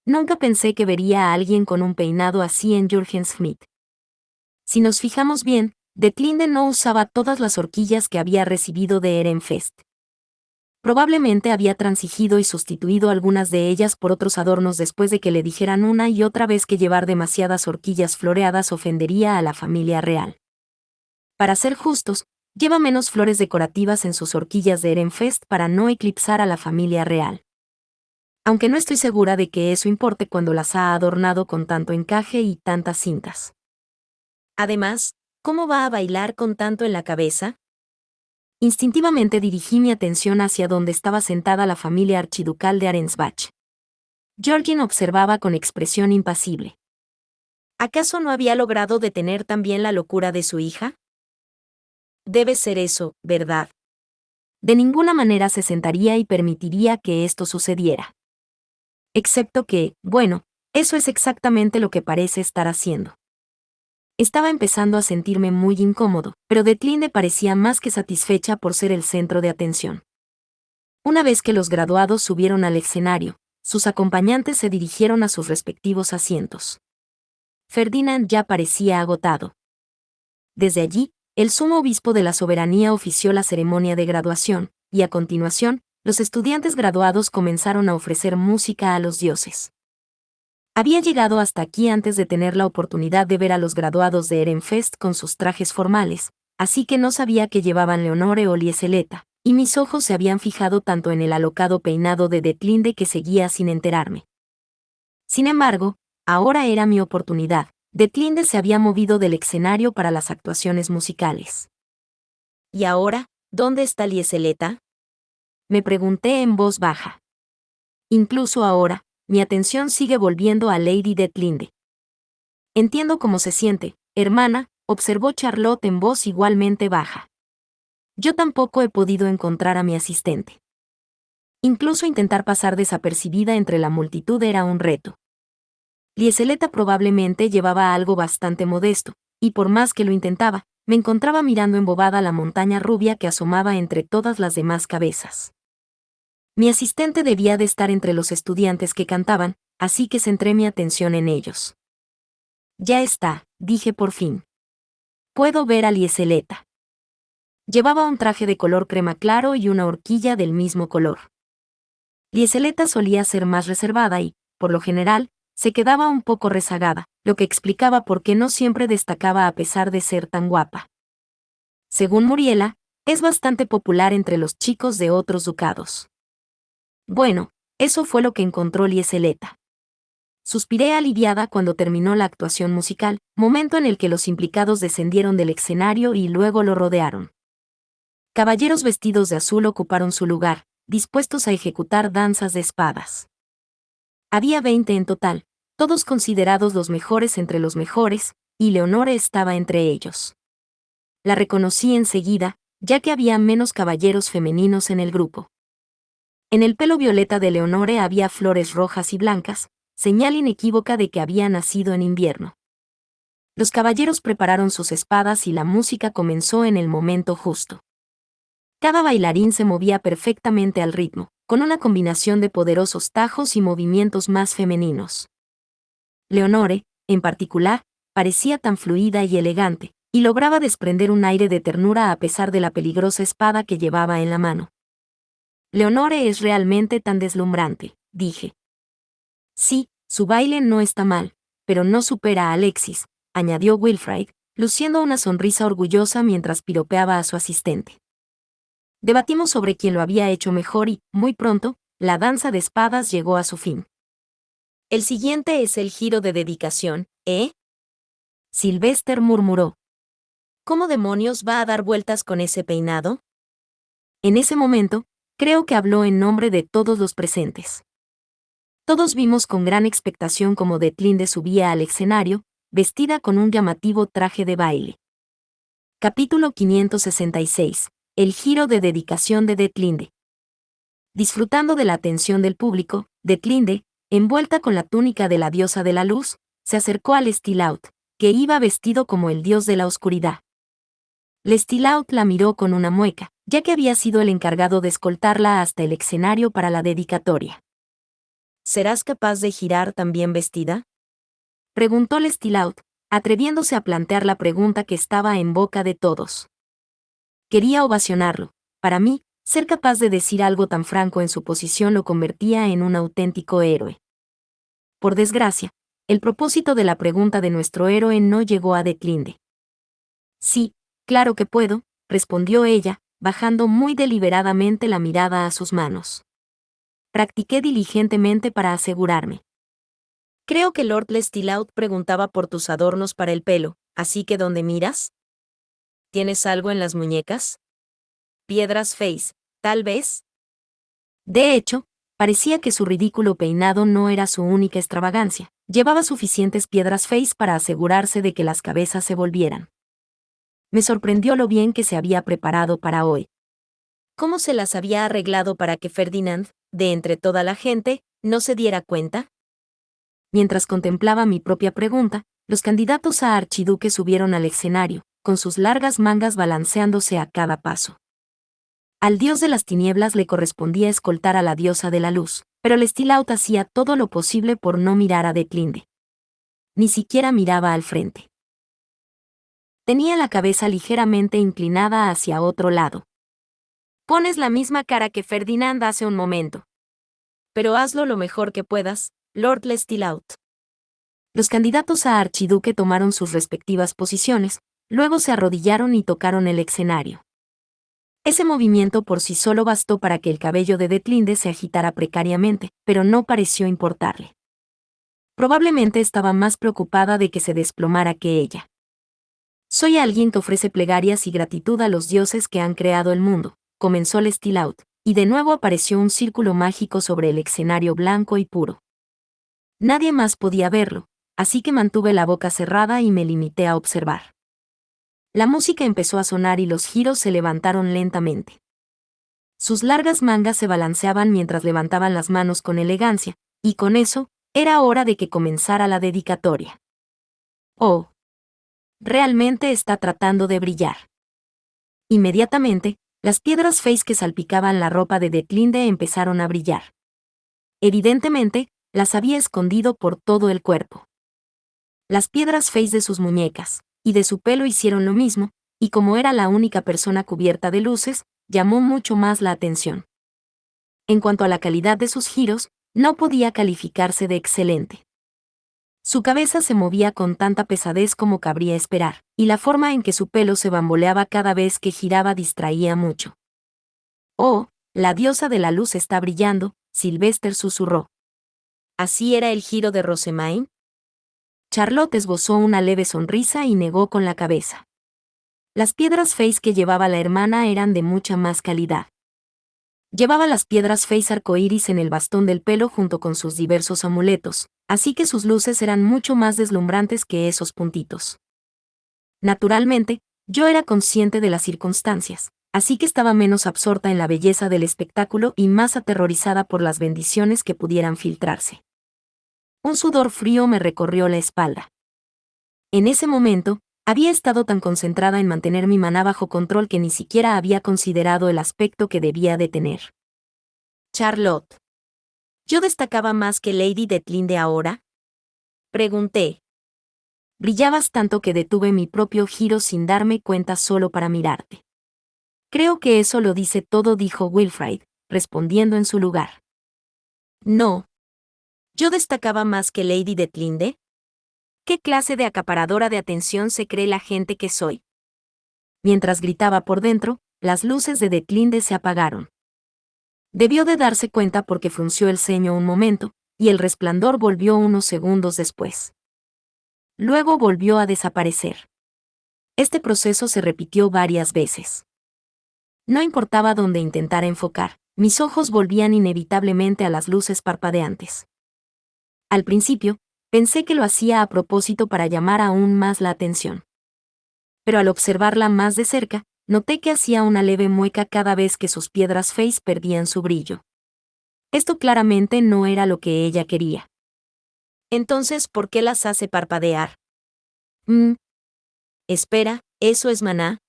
Speaker 1: Nunca pensé que vería a alguien con un peinado así en Jürgens-Schmidt. Si nos fijamos bien, Detlinde no usaba todas las horquillas que había recibido de Ehrenfest. Probablemente había transigido y sustituido algunas de ellas por otros adornos después de que le dijeran una y otra vez que llevar demasiadas horquillas floreadas ofendería a la familia real. Para ser justos, lleva menos flores decorativas en sus horquillas de Ehrenfest para no eclipsar a la familia real. Aunque no estoy segura de que eso importe cuando las ha adornado con tanto encaje y tantas cintas. Además, ¿cómo va a bailar con tanto en la cabeza? Instintivamente dirigí mi atención hacia donde estaba sentada la familia archiducal de Arensbach. Georgine observaba con expresión impasible. ¿Acaso no había logrado detener también la locura de su hija? Debe ser eso, ¿verdad? De ninguna manera se sentaría y permitiría que esto sucediera. Excepto que, bueno, eso es exactamente lo que parece estar haciendo. Estaba empezando a sentirme muy incómodo, pero Detlinde parecía más que satisfecha por ser el centro de atención. Una vez que los graduados subieron al escenario, sus acompañantes se dirigieron a sus respectivos asientos. Ferdinand ya parecía agotado. Desde allí, el sumo obispo de la soberanía ofició la ceremonia de graduación, y a continuación, los estudiantes graduados comenzaron a ofrecer música a los dioses. Había llegado hasta aquí antes de tener la oportunidad de ver a los graduados de Ehrenfest con sus trajes formales, así que no sabía que llevaban Leonore o Lieseleta, y mis ojos se habían fijado tanto en el alocado peinado de Detlinde que seguía sin enterarme. Sin embargo, ahora era mi oportunidad. Detlinde se había movido del escenario para las actuaciones musicales. ¿Y ahora, dónde está Lieseleta?, me pregunté en voz baja. Incluso ahora, mi atención sigue volviendo a Lady Detlinde. Entiendo cómo se siente, hermana, observó Charlotte en voz igualmente baja. Yo tampoco he podido encontrar a mi asistente. Incluso intentar pasar desapercibida entre la multitud era un reto. Lieseleta probablemente llevaba algo bastante modesto, y por más que lo intentaba, me encontraba mirando embobada la montaña rubia que asomaba entre todas las demás cabezas. Mi asistente debía de estar entre los estudiantes que cantaban, así que centré mi atención en ellos. Ya está, dije por fin. Puedo ver a Lieseleta. Llevaba un traje de color crema claro y una horquilla del mismo color. Lieseleta solía ser más reservada y, por lo general, se quedaba un poco rezagada, lo que explicaba por qué no siempre destacaba a pesar de ser tan guapa. Según Muriela, es bastante popular entre los chicos de otros ducados. Bueno, eso fue lo que encontró Lieseleta. Suspiré aliviada cuando terminó la actuación musical, momento en el que los implicados descendieron del escenario y luego lo rodearon. Caballeros vestidos de azul ocuparon su lugar, dispuestos a ejecutar danzas de espadas. Había 20 en total, todos considerados los mejores entre los mejores, y Leonore estaba entre ellos. La reconocí enseguida, ya que había menos caballeros femeninos en el grupo. En el pelo violeta de Leonore había flores rojas y blancas, señal inequívoca de que había nacido en invierno. Los caballeros prepararon sus espadas y la música comenzó en el momento justo. Cada bailarín se movía perfectamente al ritmo, con una combinación de poderosos tajos y movimientos más femeninos. Leonore, en particular, parecía tan fluida y elegante, y lograba desprender un aire de ternura a pesar de la peligrosa espada que llevaba en la mano. Leonore es realmente tan deslumbrante, dije. Sí, su baile no está mal, pero no supera a Alexis, añadió Wilfrid, luciendo una sonrisa orgullosa mientras piropeaba a su asistente. Debatimos sobre quién lo había hecho mejor y, muy pronto, la danza de espadas llegó a su fin. El siguiente es el giro de dedicación, ¿eh? Sylvester murmuró. ¿Cómo demonios va a dar vueltas con ese peinado? En ese momento, creo que habló en nombre de todos los presentes. Todos vimos con gran expectación cómo Detlinde subía al escenario, vestida con un llamativo traje de baile. Capítulo 566. El giro de dedicación de Detlinde. Disfrutando de la atención del público, Detlinde, envuelta con la túnica de la diosa de la luz, se acercó a Lestilaut, que iba vestido como el dios de la oscuridad. Lestilaut la miró con una mueca, ya que había sido el encargado de escoltarla hasta el escenario para la dedicatoria. ¿Serás capaz de girar también vestida?, preguntó Lestilaut, atreviéndose a plantear la pregunta que estaba en boca de todos. Quería ovacionarlo. Para mí, ser capaz de decir algo tan franco en su posición lo convertía en un auténtico héroe. Por desgracia, el propósito de la pregunta de nuestro héroe no llegó a Detlinde. Sí, claro que puedo, respondió ella, bajando muy deliberadamente la mirada a sus manos. Practiqué diligentemente para asegurarme. Creo que Lord Lestilaut preguntaba por tus adornos para el pelo, así que ¿dónde miras? ¿Tienes algo en las muñecas? Piedras Face, tal vez. De hecho, parecía que su ridículo peinado no era su única extravagancia. Llevaba suficientes piedras Face para asegurarse de que las cabezas se volvieran. Me sorprendió lo bien que se había preparado para hoy. ¿Cómo se las había arreglado para que Ferdinand, de entre toda la gente, no se diera cuenta? Mientras contemplaba mi propia pregunta, los candidatos a archiduque subieron al escenario, con sus largas mangas balanceándose a cada paso. Al dios de las tinieblas le correspondía escoltar a la diosa de la luz, pero Lestilaut hacía todo lo posible por no mirar a Detlinde. Ni siquiera miraba al frente. Tenía la cabeza ligeramente inclinada hacia otro lado. Pones la misma cara que Ferdinand hace un momento. Pero hazlo lo mejor que puedas, Lord Lestilleaut. Los candidatos a archiduque tomaron sus respectivas posiciones, luego se arrodillaron y tocaron el escenario. Ese movimiento por sí solo bastó para que el cabello de Detlinde se agitara precariamente, pero no pareció importarle. Probablemente estaba más preocupada de que se desplomara que ella. Soy alguien que ofrece plegarias y gratitud a los dioses que han creado el mundo, comenzó Lestilleaut, y de nuevo apareció un círculo mágico sobre el escenario blanco y puro. Nadie más podía verlo, así que mantuve la boca cerrada y me limité a observar. La música empezó a sonar y los giros se levantaron lentamente. Sus largas mangas se balanceaban mientras levantaban las manos con elegancia, y con eso, era hora de que comenzara la dedicatoria. Oh. Realmente está tratando de brillar. Inmediatamente, las piedras Face que salpicaban la ropa de Detlinde empezaron a brillar. Evidentemente, las había escondido por todo el cuerpo. Las piedras Face de sus muñecas y de su pelo hicieron lo mismo, y como era la única persona cubierta de luces, llamó mucho más la atención. En cuanto a la calidad de sus giros, no podía calificarse de excelente. Su cabeza se movía con tanta pesadez como cabría esperar, y la forma en que su pelo se bamboleaba cada vez que giraba distraía mucho. «Oh, la diosa de la luz está brillando», Sylvester susurró. ¿Así era el giro de Rosemaine? Charlotte esbozó una leve sonrisa y negó con la cabeza. Las piedras Face que llevaba la hermana eran de mucha más calidad. Llevaba las piedras Face arcoíris en el bastón del pelo junto con sus diversos amuletos, así que sus luces eran mucho más deslumbrantes que esos puntitos. Naturalmente, yo era consciente de las circunstancias, así que estaba menos absorta en la belleza del espectáculo y más aterrorizada por las bendiciones que pudieran filtrarse. Un sudor frío me recorrió la espalda. En ese momento, había estado tan concentrada en mantener mi maná bajo control que ni siquiera había considerado el aspecto que debía de tener. Charlotte. ¿Yo destacaba más que Lady Detlinde ahora? Pregunté. Brillabas tanto que detuve mi propio giro sin darme cuenta solo para mirarte. Creo que eso lo dice todo, dijo Wilfrid, respondiendo en su lugar. No. ¿Yo destacaba más que Lady Detlinde? ¿Qué clase de acaparadora de atención se cree la gente que soy? Mientras gritaba por dentro, las luces de Detlinde se apagaron. Debió de darse cuenta porque frunció el ceño un momento, y el resplandor volvió unos segundos después. Luego volvió a desaparecer. Este proceso se repitió varias veces. No importaba dónde intentara enfocar, mis ojos volvían inevitablemente a las luces parpadeantes. Al principio, pensé que lo hacía a propósito para llamar aún más la atención. Pero al observarla más de cerca, noté que hacía una leve mueca cada vez que sus piedras Face perdían su brillo. Esto claramente no era lo que ella quería. Entonces, ¿por qué las hace parpadear? Espera, ¿eso es maná?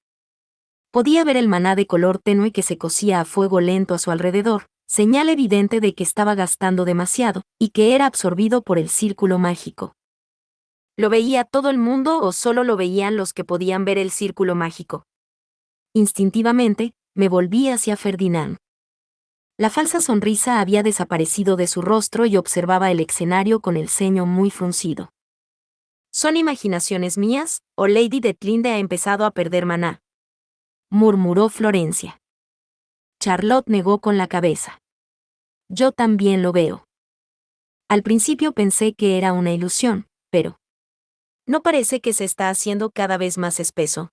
Speaker 1: Podía ver el maná de color tenue que se cocía a fuego lento a su alrededor, señal evidente de que estaba gastando demasiado, y que era absorbido por el círculo mágico. ¿Lo veía todo el mundo o solo lo veían los que podían ver el círculo mágico? Instintivamente, me volví hacia Ferdinand. La falsa sonrisa había desaparecido de su rostro y observaba el escenario con el ceño muy fruncido. ¿Son imaginaciones mías, o Lady Detlinde ha empezado a perder maná?, murmuró Florencia. Charlotte negó con la cabeza. Yo también lo veo. Al principio pensé que era una ilusión, pero ¿no parece que se está haciendo cada vez más espeso?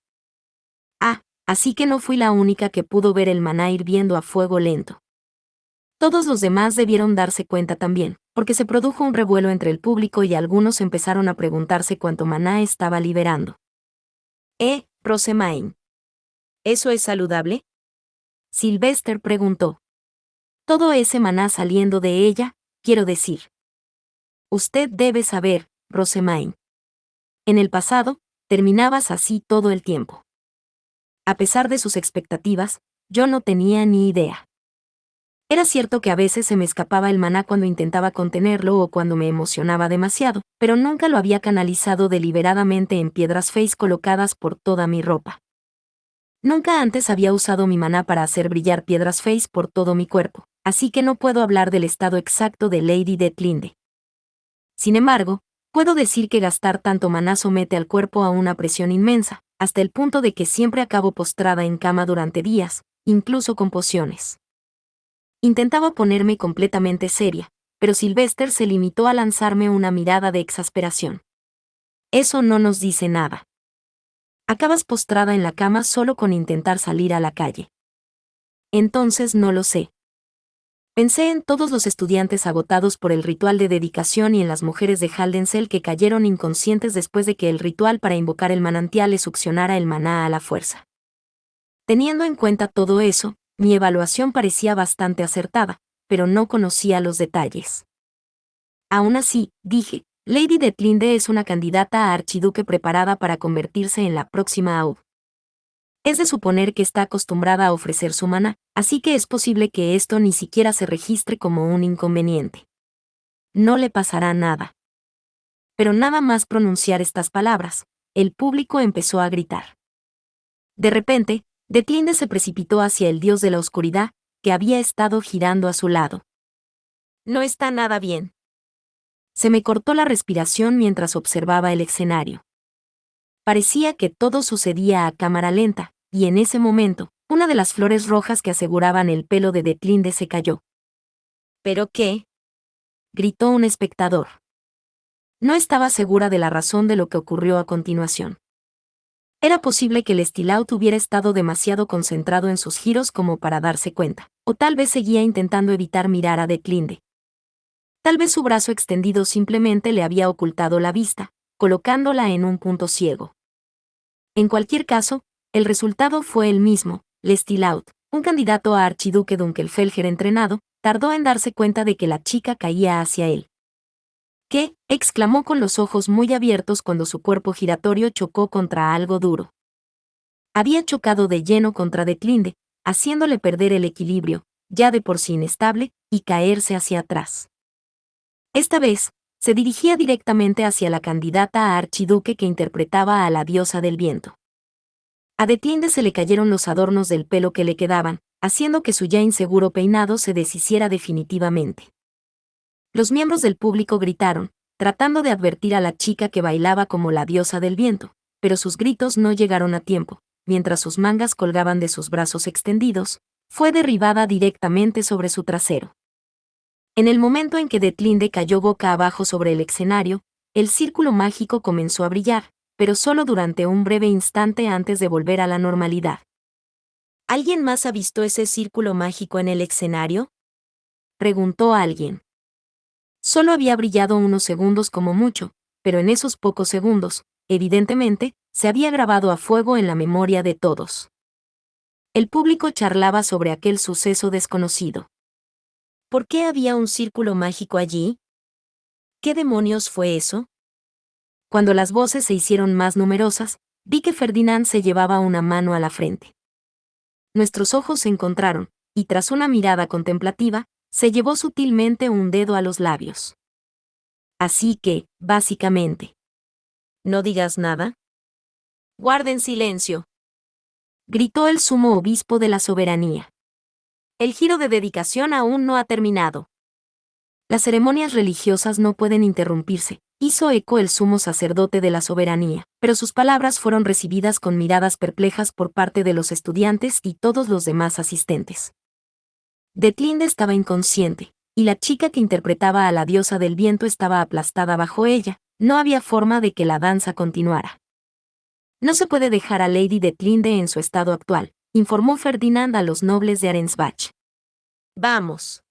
Speaker 1: Así que no fui la única que pudo ver el maná hirviendo a fuego lento. Todos los demás debieron darse cuenta también, porque se produjo un revuelo entre el público y algunos empezaron a preguntarse cuánto maná estaba liberando. Rosemaine. ¿Eso es saludable? Sylvester preguntó. Todo ese maná saliendo de ella, quiero decir. Usted debe saber, Rosemaine. En el pasado, terminabas así todo el tiempo. A pesar de sus expectativas, yo no tenía ni idea. Era cierto que a veces se me escapaba el maná cuando intentaba contenerlo o cuando me emocionaba demasiado, pero nunca lo había canalizado deliberadamente en piedras Face colocadas por toda mi ropa. Nunca antes había usado mi maná para hacer brillar piedras face por todo mi cuerpo, así que no puedo hablar del estado exacto de Lady Deathblinde. Sin embargo, puedo decir que gastar tanto maná somete al cuerpo a una presión inmensa, hasta el punto de que siempre acabo postrada en cama durante días, incluso con pociones. Intentaba ponerme completamente seria, pero Sylvester se limitó a lanzarme una mirada de exasperación. Eso no nos dice nada. Acabas postrada en la cama solo con intentar salir a la calle. Entonces no lo sé. Pensé en todos los estudiantes agotados por el ritual de dedicación y en las mujeres de Haldensel que cayeron inconscientes después de que el ritual para invocar el manantial les succionara el maná a la fuerza. Teniendo en cuenta todo eso, mi evaluación parecía bastante acertada, pero no conocía los detalles. Aún así, dije, Lady Deathblinde es una candidata a archiduque preparada para convertirse en la próxima Aud. Es de suponer que está acostumbrada a ofrecer su maná, así que es posible que esto ni siquiera se registre como un inconveniente. No le pasará nada. Pero nada más pronunciar estas palabras, el público empezó a gritar. De repente, Deathblinde se precipitó hacia el dios de la oscuridad, que había estado girando a su lado. No está nada bien. Se me cortó la respiración mientras observaba el escenario. Parecía que todo sucedía a cámara lenta, y en ese momento, una de las flores rojas que aseguraban el pelo de Deathblinde se cayó. ¿Pero qué?, gritó un espectador. No estaba segura de la razón de lo que ocurrió a continuación. Era posible que el Stilaut hubiera estado demasiado concentrado en sus giros como para darse cuenta, o tal vez seguía intentando evitar mirar a Deathblinde. Tal vez su brazo extendido simplemente le había ocultado la vista, colocándola en un punto ciego. En cualquier caso, el resultado fue el mismo. Stilaut, un candidato a archiduque Dunkelfelger entrenado, tardó en darse cuenta de que la chica caía hacia él. ¿Qué?, exclamó con los ojos muy abiertos cuando su cuerpo giratorio chocó contra algo duro. Había chocado de lleno contra Deathblinde, haciéndole perder el equilibrio, ya de por sí inestable, y caerse hacia atrás. Esta vez, se dirigía directamente hacia la candidata a archiduque que interpretaba a la diosa del viento. A Deathblinde se le cayeron los adornos del pelo que le quedaban, haciendo que su ya inseguro peinado se deshiciera definitivamente. Los miembros del público gritaron, tratando de advertir a la chica que bailaba como la diosa del viento, pero sus gritos no llegaron a tiempo. Mientras sus mangas colgaban de sus brazos extendidos, fue derribada directamente sobre su trasero. En el momento en que Deathblinde cayó boca abajo sobre el escenario, el círculo mágico comenzó a brillar, pero solo durante un breve instante antes de volver a la normalidad. ¿Alguien más ha visto ese círculo mágico en el escenario?, preguntó alguien. Solo había brillado unos segundos como mucho, pero en esos pocos segundos, evidentemente, se había grabado a fuego en la memoria de todos. El público charlaba sobre aquel suceso desconocido. ¿Por qué había un círculo mágico allí? ¿Qué demonios fue eso? Cuando las voces se hicieron más numerosas, vi que Ferdinand se llevaba una mano a la frente. Nuestros ojos se encontraron, y tras una mirada contemplativa, se llevó sutilmente un dedo a los labios. Así que, básicamente, ¿no digas nada? Guarden silencio, gritó el sumo obispo de la soberanía. El giro de dedicación aún no ha terminado. Las ceremonias religiosas no pueden interrumpirse, hizo eco el sumo sacerdote de la soberanía, pero sus palabras fueron recibidas con miradas perplejas por parte de los estudiantes y todos los demás asistentes. Deathblinde estaba inconsciente, y la chica que interpretaba a la diosa del viento estaba aplastada bajo ella. No había forma de que la danza continuara. No se puede dejar a Lady Deathblinde en su estado actual, informó Ferdinand a los nobles de Arensbach. Vamos.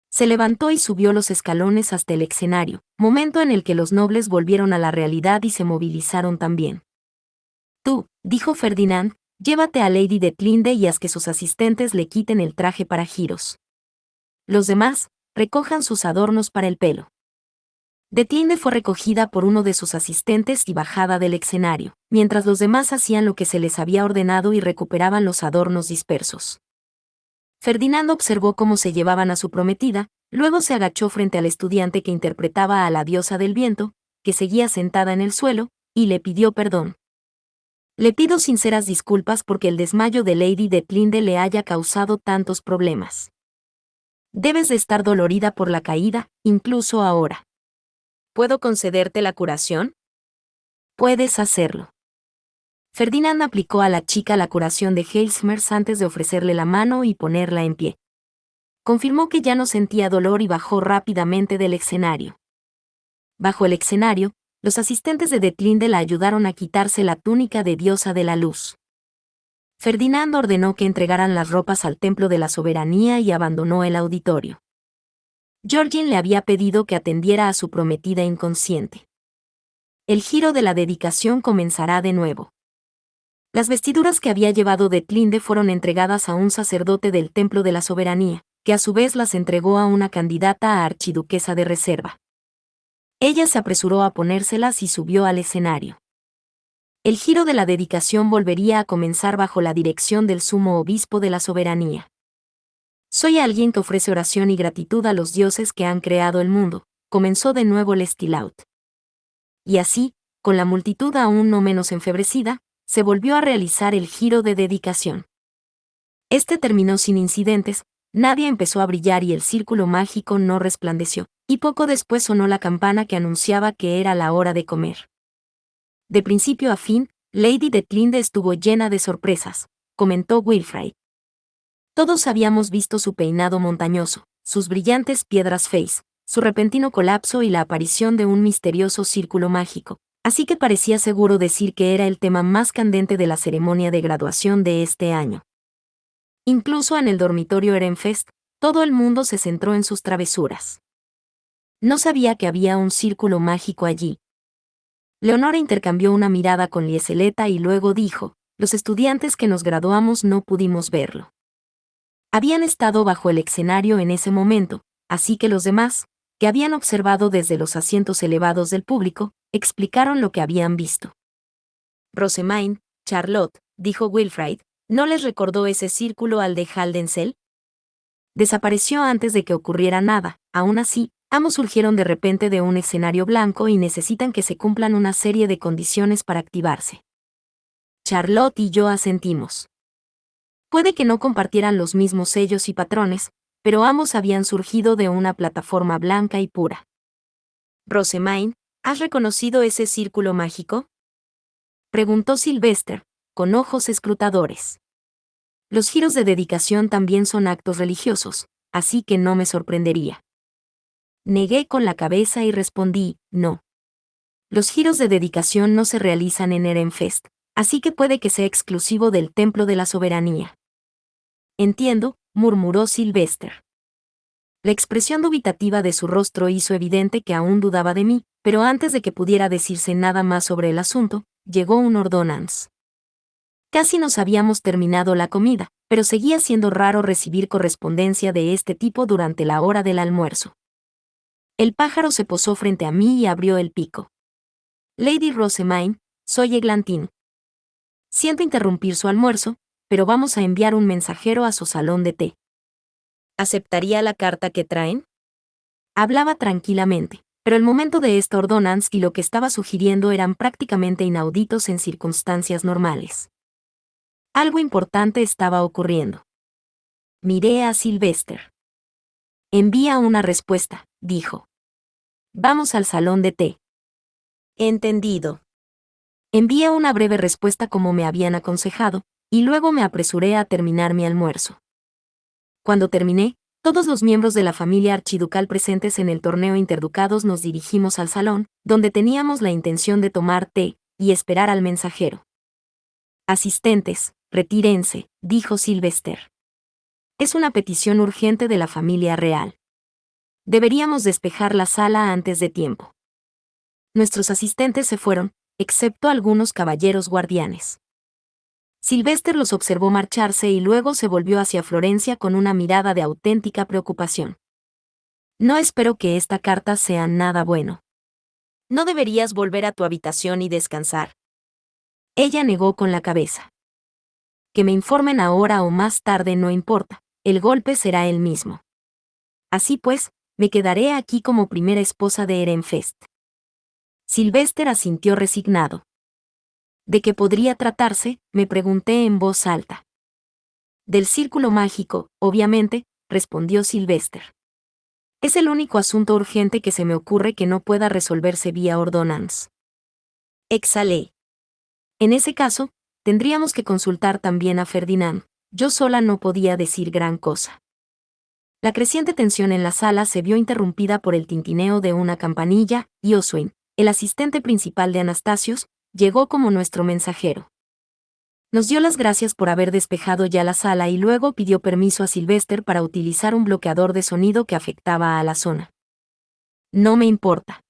Speaker 1: Se levantó y subió los escalones hasta el escenario, momento en el que los nobles volvieron a la realidad y se movilizaron también. Tú, dijo Ferdinand, llévate a Lady Deathblinde y haz que sus asistentes le quiten el traje para giros. Los demás, recojan sus adornos para el pelo. Deathblinde fue recogida por uno de sus asistentes y bajada del escenario, mientras los demás hacían lo que se les había ordenado y recuperaban los adornos dispersos. Ferdinand observó cómo se llevaban a su prometida, luego se agachó frente al estudiante que interpretaba a la diosa del viento, que seguía sentada en el suelo, y le pidió perdón. Le pido sinceras disculpas porque el desmayo de Lady Detlinde le haya causado tantos problemas. Debes de estar dolorida por la caída, incluso ahora. ¿Puedo concederte la curación? Puedes hacerlo. Ferdinand aplicó a la chica la curación de Heilsmers antes de ofrecerle la mano y ponerla en pie. Confirmó que ya no sentía dolor y bajó rápidamente del escenario. Bajo el escenario, los asistentes de Detlinde la ayudaron a quitarse la túnica de diosa de la luz. Ferdinand ordenó que entregaran las ropas al Templo de la Soberanía y abandonó el auditorio. Georgien le había pedido que atendiera a su prometida inconsciente. El giro de la dedicación comenzará de nuevo. Las vestiduras que había llevado Detlinde fueron entregadas a un sacerdote del Templo de la Soberanía, que a su vez las entregó a una candidata a archiduquesa de reserva. Ella se apresuró a ponérselas y subió al escenario. El giro de la dedicación volvería a comenzar bajo la dirección del sumo obispo de la soberanía. Soy alguien que ofrece oración y gratitud a los dioses que han creado el mundo, comenzó de nuevo Lestilaut. Y así, con la multitud aún no menos enfebrecida, se volvió a realizar el giro de dedicación. Este terminó sin incidentes, nadie empezó a brillar y el círculo mágico no resplandeció, y poco después sonó la campana que anunciaba que era la hora de comer. De principio a fin, Lady Detlinde estuvo llena de sorpresas, comentó Wilfrid. Todos habíamos visto su peinado montañoso, sus brillantes piedras face, su repentino colapso y la aparición de un misterioso círculo mágico, así que parecía seguro decir que era el tema más candente de la ceremonia de graduación de este año. Incluso en el dormitorio Ehrenfest, todo el mundo se centró en sus travesuras. No sabía que había un círculo mágico allí. Leonora intercambió una mirada con Lieseleta y luego dijo, los estudiantes que nos graduamos no pudimos verlo. Habían estado bajo el escenario en ese momento, así que los demás, que habían observado desde los asientos elevados del público, explicaron lo que habían visto. Rosemaine, Charlotte, dijo Wilfrid, ¿no les recordó ese círculo al de Haldensel? Desapareció antes de que ocurriera nada, aún así, ambos surgieron de repente de un escenario blanco y necesitan que se cumplan una serie de condiciones para activarse. Charlotte y yo asentimos. Puede que no compartieran los mismos sellos y patrones, pero ambos habían surgido de una plataforma blanca y pura. Rosemaine, ¿has reconocido ese círculo mágico? Preguntó Sylvester, con ojos escrutadores. Los giros de dedicación también son actos religiosos, así que no me sorprendería. Negué con la cabeza y respondí, no. Los giros de dedicación no se realizan en Ehrenfest, así que puede que sea exclusivo del Templo de la Soberanía. Entiendo, murmuró Sylvester. La expresión dubitativa de su rostro hizo evidente que aún dudaba de mí, pero antes de que pudiera decirse nada más sobre el asunto, llegó un ordonance. Casi nos habíamos terminado la comida, pero seguía siendo raro recibir correspondencia de este tipo durante la hora del almuerzo. El pájaro se posó frente a mí y abrió el pico. Lady Rosemaine, soy Eglantine. Siento interrumpir su almuerzo, pero vamos a enviar un mensajero a su salón de té. ¿Aceptaría la carta que traen? Hablaba tranquilamente, pero el momento de esta ordonance y lo que estaba sugiriendo eran prácticamente inauditos en circunstancias normales. Algo importante estaba ocurriendo. Miré a Sylvester. Envía una respuesta, dijo. Vamos al salón de té. Entendido. Envié una breve respuesta como me habían aconsejado, y luego me apresuré a terminar mi almuerzo. Cuando terminé, todos los miembros de la familia archiducal presentes en el torneo interducados nos dirigimos al salón, donde teníamos la intención de tomar té y esperar al mensajero. Asistentes, retírense, dijo Sylvester. Es una petición urgente de la familia real. Deberíamos despejar la sala antes de tiempo. Nuestros asistentes se fueron, excepto algunos caballeros guardianes. Sylvester los observó marcharse y luego se volvió hacia Florencia con una mirada de auténtica preocupación. No espero que esta carta sea nada bueno. ¿No deberías volver a tu habitación y descansar? Ella negó con la cabeza. Que me informen ahora o más tarde no importa, el golpe será el mismo. Así pues, me quedaré aquí como primera esposa de Ehrenfest. Sylvester asintió resignado. ¿De qué podría tratarse?, me pregunté en voz alta. Del círculo mágico, obviamente, respondió Sylvester. Es el único asunto urgente que se me ocurre que no pueda resolverse vía ordonance. Exhalé. En ese caso, tendríamos que consultar también a Ferdinand. Yo sola no podía decir gran cosa. La creciente tensión en la sala se vio interrumpida por el tintineo de una campanilla, y Oswin, el asistente principal de Anastasios, llegó como nuestro mensajero. Nos dio las gracias por haber despejado ya la sala y luego pidió permiso a Sylvester para utilizar un bloqueador de sonido que afectaba a la zona. No me importa.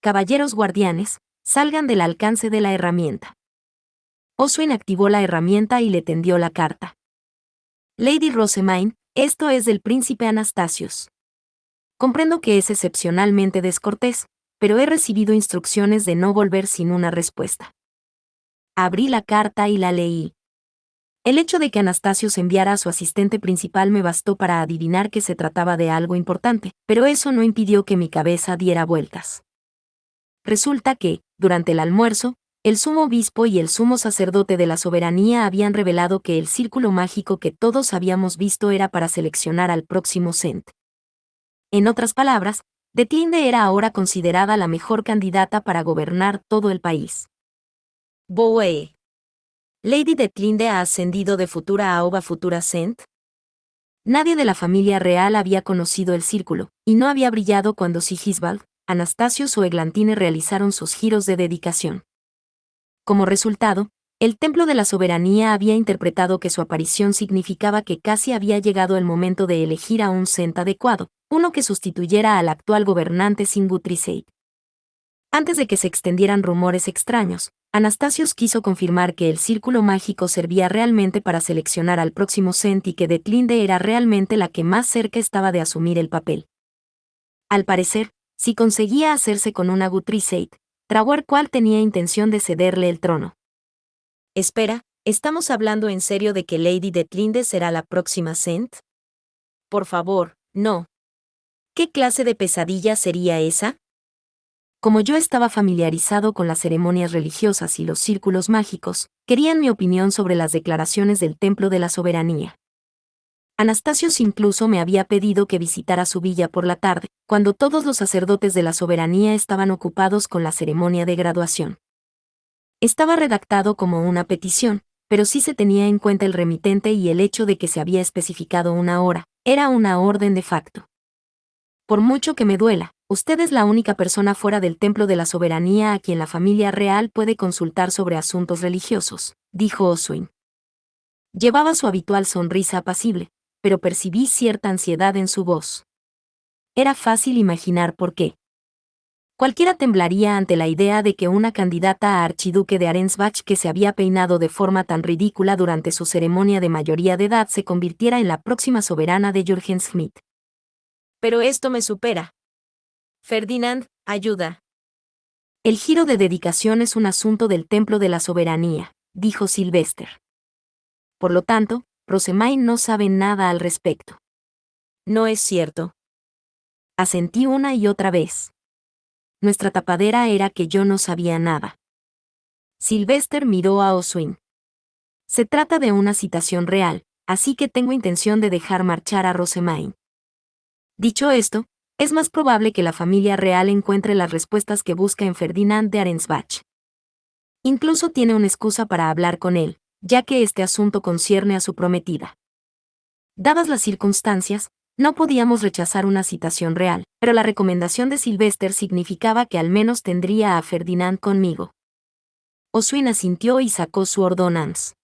Speaker 1: Caballeros guardianes, salgan del alcance de la herramienta. Oswin activó la herramienta y le tendió la carta. Lady Rosamine, esto es del príncipe Anastasios. Comprendo que es excepcionalmente descortés, pero he recibido instrucciones de no volver sin una respuesta. Abrí la carta y la leí. El hecho de que Anastasios enviara a su asistente principal me bastó para adivinar que se trataba de algo importante, pero eso no impidió que mi cabeza diera vueltas. Resulta que, durante el almuerzo, el sumo obispo y el sumo sacerdote de la soberanía habían revelado que el círculo mágico que todos habíamos visto era para seleccionar al próximo Cent. En otras palabras, Detlinde era ahora considerada la mejor candidata para gobernar todo el país. Boe. ¿Lady Detlinde ha ascendido de futura a Ova futura Cent? Nadie de la familia real había conocido el círculo, y no había brillado cuando Sigisbald, Anastasios o Eglantine realizaron sus giros de dedicación. Como resultado, el Templo de la Soberanía había interpretado que su aparición significaba que casi había llegado el momento de elegir a un Cent adecuado, uno que sustituyera al actual gobernante Singutriseid. Antes de que se extendieran rumores extraños, Anastasios quiso confirmar que el círculo mágico servía realmente para seleccionar al próximo Cent y que Detlinde era realmente la que más cerca estaba de asumir el papel. Al parecer, si conseguía hacerse con una Gutriseid, Trahuercual tenía intención de cederle el trono. Espera, ¿estamos hablando en serio de que Lady Detlinde será la próxima Cent? Por favor, no. ¿Qué clase de pesadilla sería esa? Como yo estaba familiarizado con las ceremonias religiosas y los círculos mágicos, querían mi opinión sobre las declaraciones del Templo de la Soberanía. Anastasios incluso me había pedido que visitara su villa por la tarde, cuando todos los sacerdotes de la soberanía estaban ocupados con la ceremonia de graduación. Estaba redactado como una petición, pero sí se tenía en cuenta el remitente y el hecho de que se había especificado una hora, era una orden de facto. Por mucho que me duela, usted es la única persona fuera del Templo de la Soberanía a quien la familia real puede consultar sobre asuntos religiosos, dijo Oswin. Llevaba su habitual sonrisa apacible, pero percibí cierta ansiedad en su voz. Era fácil imaginar por qué. Cualquiera temblaría ante la idea de que una candidata a archiduque de Arensbach que se había peinado de forma tan ridícula durante su ceremonia de mayoría de edad se convirtiera en la próxima soberana de Jürgen-Schmidt. Pero esto me supera. Ferdinand, ayuda. El giro de dedicación es un asunto del Templo de la Soberanía, dijo Sylvester. Por lo tanto, Rosamine no sabe nada al respecto. No es cierto. Asentí una y otra vez. Nuestra tapadera era que yo no sabía nada. Sylvester miró a Oswin. Se trata de una citación real, así que tengo intención de dejar marchar a Rosamine. Dicho esto, es más probable que la familia real encuentre las respuestas que busca en Ferdinand de Arensbach. Incluso tiene una excusa para hablar con él, ya que este asunto concierne a su prometida. Dadas las circunstancias, no podíamos rechazar una citación real, pero la recomendación de Sylvester significaba que al menos tendría a Ferdinand conmigo. Oswin asintió y sacó su ordonnance.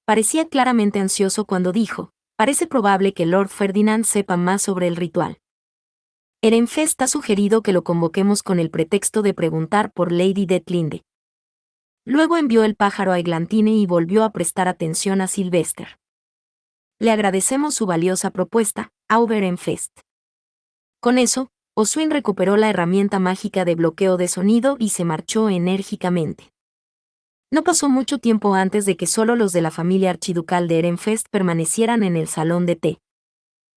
Speaker 1: Parecía claramente ansioso cuando dijo, parece probable que Lord Ferdinand sepa más sobre el ritual. Ehrenfest ha sugerido que lo convoquemos con el pretexto de preguntar por Lady Detlinde. Luego envió el pájaro a Eglantine y volvió a prestar atención a Sylvester. Le agradecemos su valiosa propuesta, Auber Ehrenfest. Con eso, Oswin recuperó la herramienta mágica de bloqueo de sonido y se marchó enérgicamente. No pasó mucho tiempo antes de que solo los de la familia archiducal de Ehrenfest permanecieran en el salón de té.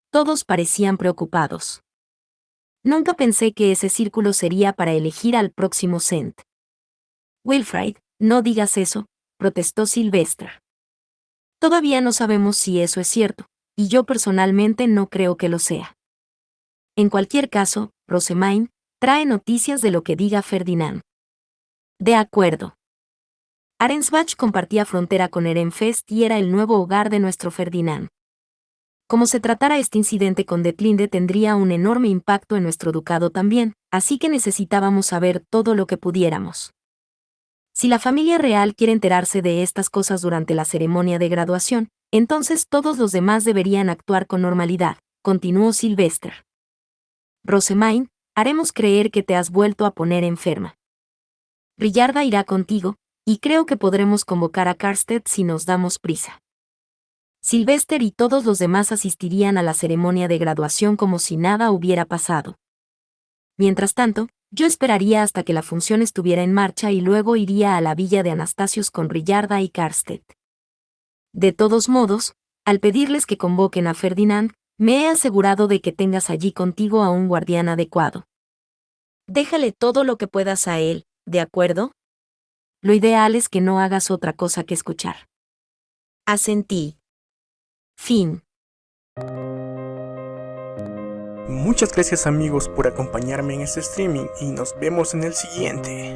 Speaker 1: Todos parecían preocupados. Nunca pensé que ese círculo sería para elegir al próximo Cent. Wilfrid, No digas eso, protestó Sylvester. Todavía no sabemos si eso es cierto, y yo personalmente no creo que lo sea. En cualquier caso, Rosamine, trae noticias de lo que diga Ferdinand. De acuerdo. Arensbach compartía frontera con Ehrenfest y era el nuevo hogar de nuestro Ferdinand. Como se tratara este incidente con Detlinde tendría un enorme impacto en nuestro ducado también, así que necesitábamos saber todo lo que pudiéramos. Si la familia real quiere enterarse de estas cosas durante la ceremonia de graduación, entonces todos los demás deberían actuar con normalidad, continuó Sylvester. Rosamine, haremos creer que te has vuelto a poner enferma. Brillarda irá contigo, y creo que podremos convocar a Karstedt si nos damos prisa. Sylvester y todos los demás asistirían a la ceremonia de graduación como si nada hubiera pasado. Mientras tanto, yo esperaría hasta que la función estuviera en marcha y luego iría a la villa de Anastasius con Brillarda y Karstedt. De todos modos, al pedirles que convoquen a Ferdinand, me he asegurado de que tengas allí contigo a un guardián adecuado. Déjale todo lo que puedas a él, ¿de acuerdo? Lo ideal es que no hagas otra cosa que escuchar. Asentí. Fin.
Speaker 2: Muchas gracias amigos por acompañarme en este streaming y nos vemos en el siguiente.